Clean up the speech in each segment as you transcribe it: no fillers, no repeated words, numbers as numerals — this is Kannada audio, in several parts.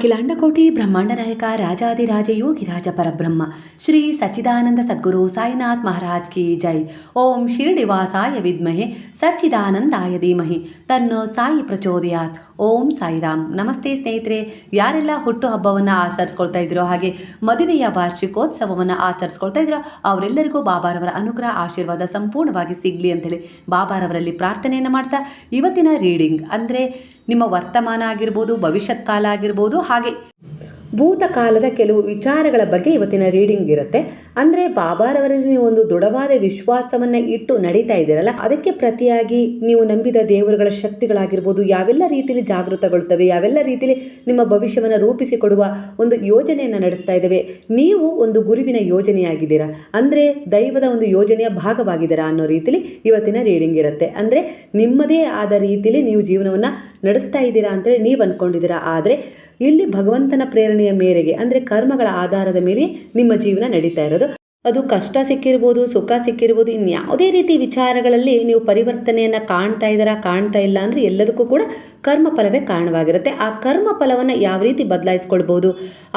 ಅಖಿಲಾಂಡಕೋಟಿ ಬ್ರಹ್ಮಾಂಡ ನಾಯಕ ರಾಜಾದಿರಾಜ ಯೋಗಿರಾಜ ಪರಬ್ರಹ್ಮ ಶ್ರೀ ಸಚ್ಚಿದಾನಂದ ಸದ್ಗುರು ಸಾಯಿನಾಥ್ ಮಹಾರಾಜ್ ಕಿ ಜೈ. ಓಂ ಶಿರಡಿವಾಸಾಯ ವಿದ್ಮಹೆ ಸಚ್ಚಿದಾನಂದಾಯ ಧೀಮಹಿ ತನ್ನೋ ಸಾಯಿ ಪ್ರಚೋದಯಾತ್. ಓಂ ಸಾಯಿರಾಮ್. ನಮಸ್ತೆ ಸ್ನೇಹಿತರೆ, ಯಾರೆಲ್ಲ ಹುಟ್ಟುಹಬ್ಬವನ್ನು ಆಚರಿಸ್ಕೊಳ್ತಾ ಇದ್ರೋ ಹಾಗೆ ಮದುವೆಯ ವಾರ್ಷಿಕೋತ್ಸವವನ್ನು ಆಚರಿಸ್ಕೊಳ್ತಾ ಇದ್ರೋ ಅವರೆಲ್ಲರಿಗೂ ಬಾಬಾರವರ ಅನುಗ್ರಹ ಆಶೀರ್ವಾದ ಸಂಪೂರ್ಣವಾಗಿ ಸಿಗಲಿ ಅಂತೇಳಿ ಬಾಬಾರವರಲ್ಲಿ ಪ್ರಾರ್ಥನೆಯನ್ನು ಮಾಡ್ತಾ ಇವತ್ತಿನ ರೀಡಿಂಗ್ ಅಂದರೆ ನಿಮ್ಮ ವರ್ತಮಾನ ಆಗಿರ್ಬೋದು, ಭವಿಷ್ಯತ್ ಕಾಲ ಆಗಿರ್ಬೋದು, ಹಾಗೆ ಭೂತಕಾಲದ ಕೆಲವು ವಿಚಾರಗಳ ಬಗ್ಗೆ ಇವತ್ತಿನ ರೀಡಿಂಗ್ ಇರುತ್ತೆ. ಅಂದರೆ ಬಾಬಾರವರಲ್ಲಿ ನೀವು ಒಂದು ದೃಢವಾದ ವಿಶ್ವಾಸವನ್ನು ಇಟ್ಟು ನಡೀತಾ ಇದ್ದೀರಲ್ಲ, ಅದಕ್ಕೆ ಪ್ರತಿಯಾಗಿ ನೀವು ನಂಬಿದ ದೇವರುಗಳ ಶಕ್ತಿಗಳಾಗಿರ್ಬೋದು ಯಾವೆಲ್ಲ ರೀತಿಯಲ್ಲಿ ಜಾಗೃತಗೊಳ್ತವೆ, ಯಾವೆಲ್ಲ ರೀತಿಯಲ್ಲಿ ನಿಮ್ಮ ಭವಿಷ್ಯವನ್ನು ರೂಪಿಸಿಕೊಡುವ ಒಂದು ಯೋಜನೆಯನ್ನು ನಡೆಸ್ತಾ ಇದ್ದೇವೆ. ನೀವು ಒಂದು ಗುರುವಿನ ಯೋಜನೆಯಾಗಿದ್ದೀರಾ, ಅಂದರೆ ದೈವದ ಒಂದು ಯೋಜನೆಯ ಭಾಗವಾಗಿದ್ದೀರಾ ಅನ್ನೋ ರೀತಿಯಲ್ಲಿ ಇವತ್ತಿನ ರೀಡಿಂಗ್ ಇರುತ್ತೆ. ಅಂದರೆ ನಿಮ್ಮದೇ ಆದ ರೀತಿಯಲ್ಲಿ ನೀವು ಜೀವನವನ್ನು ನಡೆಸ್ತಾ ಇದ್ದೀರಾ ಅಂತೇಳಿ ನೀವು ಅಂದ್ಕೊಂಡಿದ್ದೀರಾ. ಆದರೆ ಇಲ್ಲಿ ಭಗವಂತನ ಪ್ರೇರಣೆಯ ಮೇರೆಗೆ ಅಂದರೆ ಕರ್ಮಗಳ ಆಧಾರದ ಮೇಲೆ ನಿಮ್ಮ ಜೀವನ ನಡೀತಾ ಇರೋದು. ಅದು ಕಷ್ಟ ಸಿಕ್ಕಿರ್ಬೋದು, ಸುಖ ಸಿಕ್ಕಿರ್ಬೋದು, ಇನ್ಯಾವುದೇ ರೀತಿ ವಿಚಾರಗಳಲ್ಲಿ ನೀವು ಪರಿವರ್ತನೆಯನ್ನು ಕಾಣ್ತಾ ಇಲ್ಲ ಅಂದರೆ ಎಲ್ಲದಕ್ಕೂ ಕೂಡ ಕರ್ಮ ಫಲವೇ ಕಾರಣವಾಗಿರುತ್ತೆ. ಆ ಕರ್ಮ ಫಲವನ್ನು ಯಾವ ರೀತಿ ಬದಲಾಯಿಸ್ಕೊಳ್ಬೋದು,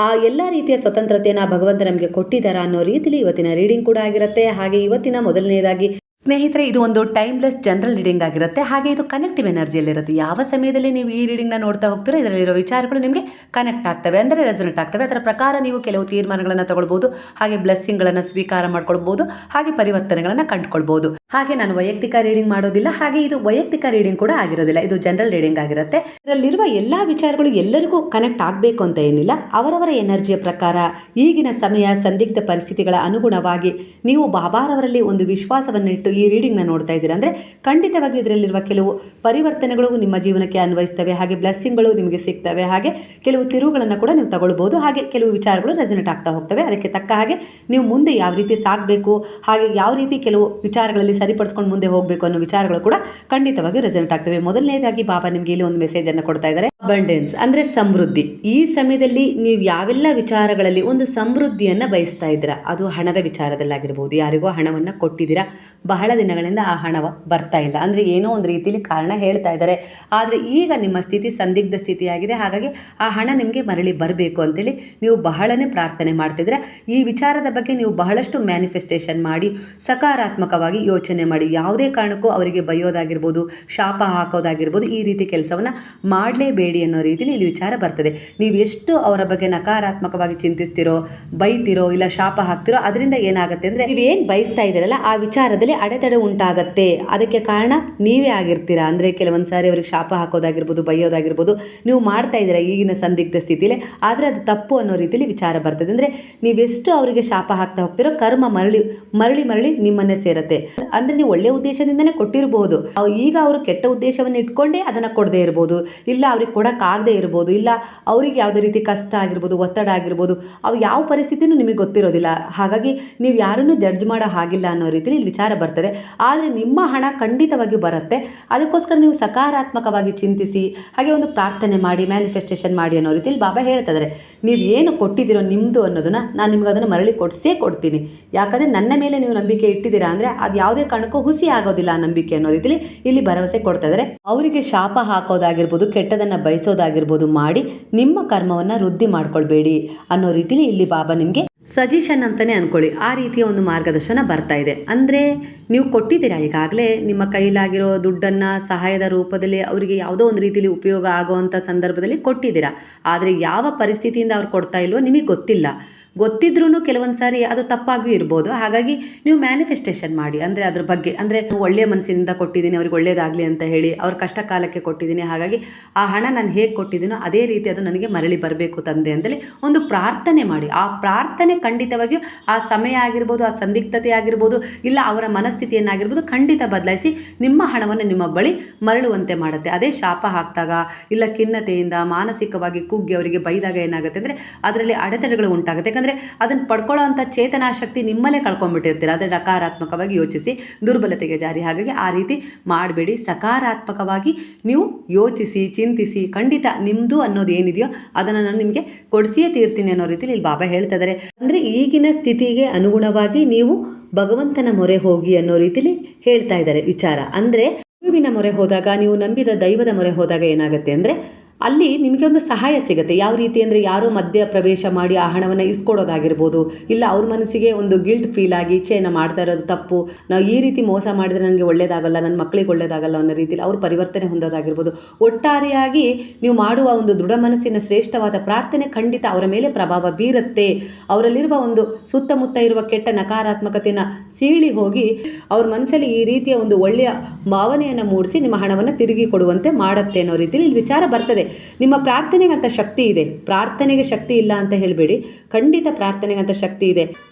ಆ ಎಲ್ಲ ರೀತಿಯ ಸ್ವತಂತ್ರತೆಯನ್ನು ಭಗವಂತ ನಮಗೆ ಕೊಟ್ಟಿದ್ದಾರಾ ಅನ್ನೋ ರೀತಿಯಲ್ಲಿ ಇವತ್ತಿನ ರೀಡಿಂಗ್ ಕೂಡ ಆಗಿರುತ್ತೆ. ಹಾಗೆ ಇವತ್ತಿನ ಮೊದಲನೇದಾಗಿ ಸ್ನೇಹಿತರೆ, ಇದು ಒಂದು ಟೈಮ್ಲೆಸ್ ಜನರಲ್ ರೀಡಿಂಗ್ ಆಗಿರುತ್ತೆ. ಹಾಗೆ ಇದು ಕನೆಕ್ಟಿವ್ ಎನರ್ಜಿಯಲ್ಲಿರುತ್ತೆ. ಯಾವ ಸಮಯದಲ್ಲಿ ನೀವು ಈ ರೀಡಿಂಗ್ನ ನೋಡ್ತಾ ಹೋಗ್ತೀರೋ ಇದರಲ್ಲಿರೋ ವಿಚಾರಗಳು ನಿಮಗೆ ಕನೆಕ್ಟ್ ಆಗ್ತವೆ, ಅಂದರೆ ರೆಸೊನೇಟ್ ಆಗ್ತವೆ. ಅದರ ಪ್ರಕಾರ ನೀವು ಕೆಲವು ತೀರ್ಮಾನಗಳನ್ನು ತಗೊಳ್ಬೋದು, ಹಾಗೆ ಬ್ಲೆಸ್ಸಿಂಗ್ಗಳನ್ನು ಸ್ವೀಕಾರ ಮಾಡ್ಕೊಳ್ಬೋದು, ಹಾಗೆ ಪರಿವರ್ತನೆಗಳನ್ನು ಕಂಡುಕೊಳ್ಬೋದು. ಹಾಗೆ ನಾನು ವೈಯಕ್ತಿಕ ರೀಡಿಂಗ್ ಮಾಡೋದಿಲ್ಲ, ಹಾಗೆ ಇದು ವೈಯಕ್ತಿಕ ರೀಡಿಂಗ್ ಕೂಡ ಆಗಿರೋದಿಲ್ಲ, ಇದು ಜನರಲ್ ರೀಡಿಂಗ್ ಆಗಿರುತ್ತೆ. ಇದರಲ್ಲಿರುವ ಎಲ್ಲ ವಿಚಾರಗಳು ಎಲ್ಲರಿಗೂ ಕನೆಕ್ಟ್ ಆಗಬೇಕು ಅಂತ ಏನಿಲ್ಲ. ಅವರವರ ಎನರ್ಜಿಯ ಪ್ರಕಾರ ಈಗಿನ ಸಮಯ ಸಂದಿಗ್ಧ ಪರಿಸ್ಥಿತಿಗಳ ಅನುಗುಣವಾಗಿ ನೀವು ಬಾಬಾರವರಲ್ಲಿ ಒಂದು ವಿಶ್ವಾಸವನ್ನಿಟ್ಟು ಈ ರೀಡಿಂಗ್ನ ನೋಡ್ತಾ ಇದ್ದೀರಾ ಅಂದರೆ ಖಂಡಿತವಾಗಿ ಇದರಲ್ಲಿರುವ ಕೆಲವು ಪರಿವರ್ತನೆಗಳು ನಿಮ್ಮ ಜೀವನಕ್ಕೆ ಅನ್ವಯಿಸ್ತವೆ, ಹಾಗೆ ಬ್ಲೆಸ್ಸಿಂಗ್ಗಳು ನಿಮಗೆ ಸಿಗ್ತವೆ, ಹಾಗೆ ಕೆಲವು ತಿರುವುಗಳನ್ನು ಕೂಡ ನೀವು ತಗೊಳ್ಬೋದು, ಹಾಗೆ ಕೆಲವು ವಿಚಾರಗಳು ರೆಸೊನೇಟ್ ಆಗ್ತಾ ಹೋಗ್ತವೆ. ಅದಕ್ಕೆ ತಕ್ಕ ಹಾಗೆ ನೀವು ಮುಂದೆ ಯಾವ ರೀತಿ ಸಾಗಬೇಕು, ಹಾಗೆ ಯಾವ ರೀತಿ ಕೆಲವು ವಿಚಾರಗಳಲ್ಲಿ ಸರಿಪಡಿಸ್ಕೊಂಡು ಮುಂದೆ ಹೋಗಬೇಕು ಅನ್ನೋ ವಿಚಾರಗಳು ಕೂಡ ಖಂಡಿತವಾಗಿ ರೆಸೊನೇಟ್ ಆಗ್ತವೆ. ಮೊದಲನೇದಾಗಿ ಬಾಬಾ ನಿಮಗೆ ಇಲ್ಲಿ ಒಂದು ಮೆಸೇಜನ್ನು ಕೊಡ್ತಾ ಇದ್ದಾರೆ. ಅಬಂಡೆನ್ಸ್ ಅಂದರೆ ಸಮೃದ್ಧಿ. ಈ ಸಮಯದಲ್ಲಿ ನೀವು ಯಾವೆಲ್ಲ ವಿಚಾರಗಳಲ್ಲಿ ಒಂದು ಸಮೃದ್ಧಿಯನ್ನು ಬಯಸ್ತಾ ಇದ್ದೀರಾ, ಅದು ಹಣದ ವಿಚಾರದಲ್ಲಾಗಿರ್ಬೋದು, ಯಾರಿಗೋ ಹಣವನ್ನು ಕೊಟ್ಟಿದ್ದೀರಾ, ಬಹಳ ದಿನಗಳಿಂದ ಆ ಹಣ ಬರ್ತಾ ಇಲ್ಲ, ಅಂದರೆ ಏನೋ ಒಂದು ರೀತಿಯಲ್ಲಿ ಕಾರಣ ಹೇಳ್ತಾ ಇದ್ದಾರೆ, ಆದರೆ ಈಗ ನಿಮ್ಮ ಸ್ಥಿತಿ ಸಂದಿಗ್ಧ ಸ್ಥಿತಿಯಾಗಿದೆ, ಹಾಗಾಗಿ ಆ ಹಣ ನಿಮಗೆ ಮರಳಿ ಬರಬೇಕು ಅಂತೇಳಿ ನೀವು ಬಹಳನೇ ಪ್ರಾರ್ಥನೆ ಮಾಡ್ತಿದ್ರೆ. ಈ ವಿಚಾರದ ಬಗ್ಗೆ ನೀವು ಬಹಳಷ್ಟು ಮ್ಯಾನಿಫೆಸ್ಟೇಷನ್ ಮಾಡಿ ಸಕಾರಾತ್ಮಕವಾಗಿ ಯೋಚನೆ ಮಾಡಿ. ಯಾವುದೇ ಕಾರಣಕ್ಕೂ ಅವರಿಗೆ ಬೈಯೋದಾಗಿರ್ಬೋದು, ಶಾಪ ಹಾಕೋದಾಗಿರ್ಬೋದು, ಈ ರೀತಿ ಕೆಲಸವನ್ನು ಮಾಡಲೇಬೇಡಿ ಅನ್ನೋ ರೀತಿಯಲ್ಲಿ ಇಲ್ಲಿ ವಿಚಾರ ಬರ್ತದೆ. ನೀವು ಎಷ್ಟು ಅವರ ಬಗ್ಗೆ ನಕಾರಾತ್ಮಕವಾಗಿ ಚಿಂತಿಸ್ತಿರೋ, ಬೈತಿರೋ, ಇಲ್ಲ ಶಾಪ ಹಾಕ್ತಿರೋ, ಅದರಿಂದ ಏನಾಗುತ್ತೆ ಅಂದರೆ ನೀವೇನು ಬಯಸ್ತಾ ಇದ್ದೀರಲ್ಲ ಆ ವಿಚಾರದಲ್ಲಿ ಅಡೆತಡೆ ಉಂಟಾಗತ್ತೆ. ಅದಕ್ಕೆ ಕಾರಣ ನೀವೇ ಆಗಿರ್ತೀರಾ. ಅಂದರೆ ಕೆಲವೊಂದು ಸಾರಿ ಅವ್ರಿಗೆ ಶಾಪ ಹಾಕೋದಾಗಿರ್ಬೋದು, ಬೈಯೋದಾಗಿರ್ಬೋದು ನೀವು ಮಾಡ್ತಾ ಇದ್ದೀರಾ ಈಗಿನ ಸಂದಿಗ್ಧ ಸ್ಥಿತಿಲಿ, ಆದರೆ ಅದು ತಪ್ಪು ಅನ್ನೋ ರೀತಿಯಲ್ಲಿ ವಿಚಾರ ಬರ್ತದೆ. ಅಂದರೆ ನೀವೆಷ್ಟು ಅವರಿಗೆ ಶಾಪ ಹಾಕ್ತಾ ಹೋಗ್ತಿರೋ ಕರ್ಮ ಮರಳಿ ಮರಳಿ ಮರಳಿ ನಿಮ್ಮನ್ನೇ ಸೇರುತ್ತೆ. ಅಂದರೆ ನೀವು ಒಳ್ಳೆಯ ಉದ್ದೇಶದಿಂದನೇ ಕೊಟ್ಟಿರ್ಬೋದು, ಈಗ ಅವರು ಕೆಟ್ಟ ಉದ್ದೇಶವನ್ನು ಇಟ್ಕೊಂಡೇ ಅದನ್ನು ಕೊಡದೇ ಇರ್ಬೋದು, ಇಲ್ಲ ಅವ್ರಿಗೆ ಕೊಡೋಕ್ಕಾಗದೇ ಇರ್ಬೋದು, ಇಲ್ಲ ಅವ್ರಿಗೆ ಯಾವುದೇ ರೀತಿ ಕಷ್ಟ ಆಗಿರ್ಬೋದು, ಒತ್ತಡ ಆಗಿರ್ಬೋದು, ಅವು ಯಾವ ಪರಿಸ್ಥಿತಿನೂ ನಿಮಗೆ ಗೊತ್ತಿರೋದಿಲ್ಲ. ಹಾಗಾಗಿ ನೀವು ಯಾರನ್ನೂ ಜಡ್ಜ್ ಮಾಡೋ ಹಾಗಿಲ್ಲ ಅನ್ನೋ ರೀತಿಯಲ್ಲಿ ವಿಚಾರ ಬರ್ತದೆ. ಆದರೆ ನಿಮ್ಮ ಹಣ ಖಂಡಿತವಾಗಿಯೂ ಬರುತ್ತೆ. ಅದಕ್ಕೋಸ್ಕರ ನೀವು ಸಕಾರಾತ್ಮಕವಾಗಿ ಚಿಂತಿಸಿ, ಹಾಗೆ ಒಂದು ಪ್ರಾರ್ಥನೆ ಮಾಡಿ, ಮ್ಯಾನಿಫೆಸ್ಟೇಷನ್ ಮಾಡಿ ಅನ್ನೋ ರೀತಿಯಲ್ಲಿ ಬಾಬಾ ಹೇಳ್ತಿದ್ದಾರೆ. ನೀವು ಏನು ಕೊಟ್ಟಿದ್ದೀರೋ ನಿಮ್ಮದು ಅನ್ನೋದನ್ನು ನಾನು ನಿಮ್ಗೆ ಅದನ್ನು ಮರಳಿ ಕೊಡ್ತೀನಿ. ಯಾಕಂದರೆ ನನ್ನ ಮೇಲೆ ನೀವು ನಂಬಿಕೆ ಇಟ್ಟಿದ್ದೀರಾ ಅಂದರೆ ಅದು ಯಾವುದೇ ಕಾರಣಕ್ಕೂ ಹುಸಿ ಆಗೋದಿಲ್ಲ ಆ ನಂಬಿಕೆ ಅನ್ನೋ ರೀತಿಯಲ್ಲಿ ಇಲ್ಲಿ ಭರವಸೆ ಕೊಡ್ತಾ ಇದ್ದಾರೆ. ಅವರಿಗೆ ಶಾಪ ಹಾಕೋದಾಗಿರ್ಬೋದು, ಕೆಟ್ಟದನ್ನು ಬಯಸೋದಾಗಿರ್ಬೋದು ಮಾಡಿ ನಿಮ್ಮ ಕರ್ಮವನ್ನು ವೃದ್ಧಿ ಮಾಡ್ಕೊಳ್ಬೇಡಿ ಅನ್ನೋ ರೀತಿಯಲ್ಲಿ ಇಲ್ಲಿ ಬಾಬಾ ನಿಮಗೆ ಸಜೆಷನ್ ಅಂತಲೇ ಅಂದ್ಕೊಳ್ಳಿ, ಆ ರೀತಿಯ ಒಂದು ಮಾರ್ಗದರ್ಶನ ಬರ್ತಾ ಇದೆ. ಅಂದರೆ ನೀವು ಕೊಟ್ಟಿದ್ದೀರಾ, ಈಗಾಗಲೇ ನಿಮ್ಮ ಕೈಲಾಗಿರೋ ದುಡ್ಡನ್ನು ಸಹಾಯದ ರೂಪದಲ್ಲಿ ಅವರಿಗೆ ಯಾವುದೋ ಒಂದು ರೀತಿಯಲ್ಲಿ ಉಪಯೋಗ ಆಗುವಂಥ ಸಂದರ್ಭದಲ್ಲಿ ಕೊಟ್ಟಿದ್ದೀರಾ. ಆದರೆ ಯಾವ ಪರಿಸ್ಥಿತಿಯಿಂದ ಅವ್ರು ಕೊಡ್ತಾ ಇಲ್ವೋ ನಿಮಗೆ ಗೊತ್ತಿದ್ರೂ ಕೆಲವೊಂದು ಸಾರಿ ಅದು ತಪ್ಪಾಗಿಯೂ ಇರ್ಬೋದು. ಹಾಗಾಗಿ ನೀವು ಮ್ಯಾನಿಫೆಸ್ಟೇಷನ್ ಮಾಡಿ, ಅಂದರೆ ಅದ್ರ ಬಗ್ಗೆ, ಅಂದರೆ ಒಳ್ಳೆಯ ಮನಸ್ಸಿನಿಂದ ಕೊಟ್ಟಿದ್ದೀನಿ, ಅವ್ರಿಗೆ ಒಳ್ಳೇದಾಗಲಿ ಅಂತ ಹೇಳಿ ಅವ್ರ ಕಷ್ಟ ಕಾಲಕ್ಕೆ ಕೊಟ್ಟಿದ್ದೀನಿ, ಹಾಗಾಗಿ ಆ ಹಣ ನಾನು ಹೇಗೆ ಕೊಟ್ಟಿದ್ದೀನೋ ಅದೇ ರೀತಿ ಅದು ನನಗೆ ಮರಳಿ ಬರಬೇಕು ತಂದೆ ಅಂತೇಳಿ ಒಂದು ಪ್ರಾರ್ಥನೆ ಮಾಡಿ. ಆ ಪ್ರಾರ್ಥನೆ ಖಂಡಿತವಾಗಿಯೂ ಆ ಸಮಯ ಆಗಿರ್ಬೋದು, ಆ ಸಂದಿಗ್ಧತೆ ಆಗಿರ್ಬೋದು, ಇಲ್ಲ ಅವರ ಮನಸ್ಥಿತಿಯನ್ನಾಗಿರ್ಬೋದು ಖಂಡಿತ ಬದಲಾಯಿಸಿ ನಿಮ್ಮ ಹಣವನ್ನು ನಿಮ್ಮ ಬಳಿ ಮರಳುವಂತೆ ಮಾಡುತ್ತೆ. ಅದೇ ಶಾಪ ಹಾಕಿದಾಗ, ಇಲ್ಲ ಖಿನ್ನತೆಯಿಂದ ಮಾನಸಿಕವಾಗಿ ಕುಗ್ಗಿ ಅವರಿಗೆ ಬೈದಾಗ ಏನಾಗುತ್ತೆ ಅಂದರೆ ಅದರಲ್ಲಿ ಅಡೆತಡೆಗಳು ಉಂಟಾಗುತ್ತೆ. ಯಾಕಂದರೆ ಅದನ್ನು ಪಡ್ಕೊಳ್ಳೋ ಅಂಥ ಚೇತನಾಶಕ್ತಿ ನಿಮ್ಮಲ್ಲೇ ಕಳ್ಕೊಂಡ್ಬಿಟ್ಟಿರ್ತೀರ. ಆದರೆ ನಕಾರಾತ್ಮಕವಾಗಿ ಯೋಚಿಸಿ ದುರ್ಬಲತೆಗೆ ಜಾರಿ. ಹಾಗಾಗಿ ಆ ರೀತಿ ಮಾಡಬೇಡಿ. ಸಕಾರಾತ್ಮಕವಾಗಿ ನೀವು ಯೋಚಿಸಿ, ಚಿಂತಿಸಿ, ಖಂಡಿತ ನಿಮ್ಮದು ಅನ್ನೋದು ಏನಿದೆಯೋ ಅದನ್ನು ನಾನು ನಿಮಗೆ ಕೊಡಿಸಿಯೇ ತೀರ್ತೀನಿ ಅನ್ನೋ ರೀತಿಯಲ್ಲಿ ಇಲ್ಲಿ ಬಾಬಾ ಹೇಳ್ತಾ ಇದ್ದಾರೆ. ಅಂದರೆ ಈಗಿನ ಸ್ಥಿತಿಗೆ ಅನುಗುಣವಾಗಿ ನೀವು ಭಗವಂತನ ಮೊರೆ ಹೋಗಿ ಅನ್ನೋ ರೀತಿಯಲ್ಲಿ ಹೇಳ್ತಾ ಇದ್ದಾರೆ ವಿಚಾರ. ಅಂದರೆ ಗುರುವಿನ ಮೊರೆ ಹೋದಾಗ, ನೀವು ನಂಬಿದ ದೈವದ ಮೊರೆ ಹೋದಾಗ ಏನಾಗುತ್ತೆ ಅಂದರೆ ಅಲ್ಲಿ ನಿಮಗೆ ಒಂದು ಸಹಾಯ ಸಿಗುತ್ತೆ. ಯಾವ ರೀತಿ ಅಂದರೆ ಯಾರೋ ಮಧ್ಯ ಪ್ರವೇಶ ಮಾಡಿ ಆ ಹಣವನ್ನು ಇಸ್ಕೊಡೋದಾಗಿರ್ಬೋದು, ಇಲ್ಲ ಅವ್ರ ಮನಸ್ಸಿಗೆ ಒಂದು ಗಿಲ್ಟ್ ಫೀಲ್ ಆಗಿ ನಾ ಮಾಡ್ತಾ ಇರೋದು ತಪ್ಪು, ನಾವು ಈ ರೀತಿ ಮೋಸ ಮಾಡಿದರೆ ನನಗೆ ಒಳ್ಳೇದಾಗಲ್ಲ, ನನ್ನ ಮಕ್ಕಳಿಗೆ ಒಳ್ಳೇದಾಗಲ್ಲ ಅನ್ನೋ ರೀತಿಯಲ್ಲಿ ಅವ್ರು ಪರಿವರ್ತನೆ ಹೊಂದೋದಾಗಿರ್ಬೋದು. ಒಟ್ಟಾರೆಯಾಗಿ ನೀವು ಮಾಡುವ ಒಂದು ದೃಢ ಮನಸ್ಸಿನ ಶ್ರೇಷ್ಠವಾದ ಪ್ರಾರ್ಥನೆ ಖಂಡಿತ ಅವರ ಮೇಲೆ ಪ್ರಭಾವ ಬೀರುತ್ತೆ. ಅವರಲ್ಲಿರುವ ಒಂದು ಸುತ್ತಮುತ್ತ ಇರುವ ಕೆಟ್ಟ ನಕಾರಾತ್ಮಕತೆಯನ್ನು ಸೀಳಿ ಹೋಗಿ ಅವ್ರ ಮನಸ್ಸಲ್ಲಿ ಈ ರೀತಿಯ ಒಂದು ಒಳ್ಳೆಯ ಭಾವನೆಯನ್ನು ಮೂಡಿಸಿ ನಿಮ್ಮ ಹಣವನ್ನು ತಿರುಗಿ ಕೊಡುವಂತೆ ಮಾಡುತ್ತೆ ಅನ್ನೋ ರೀತಿಯಲ್ಲಿ ಇಲ್ಲಿ ವಿಚಾರ ಬರ್ತದೆ. ನಿಮ್ಮ ಪ್ರಾರ್ಥನೆಗಂತ ಶಕ್ತಿ ಇದೆ, ಪ್ರಾರ್ಥನೆಗೆ ಶಕ್ತಿ ಇಲ್ಲ ಅಂತ ಹೇಳಬೇಡಿ, ಖಂಡಿತ ಪ್ರಾರ್ಥನೆಗಂತ ಶಕ್ತಿ ಇದೆ.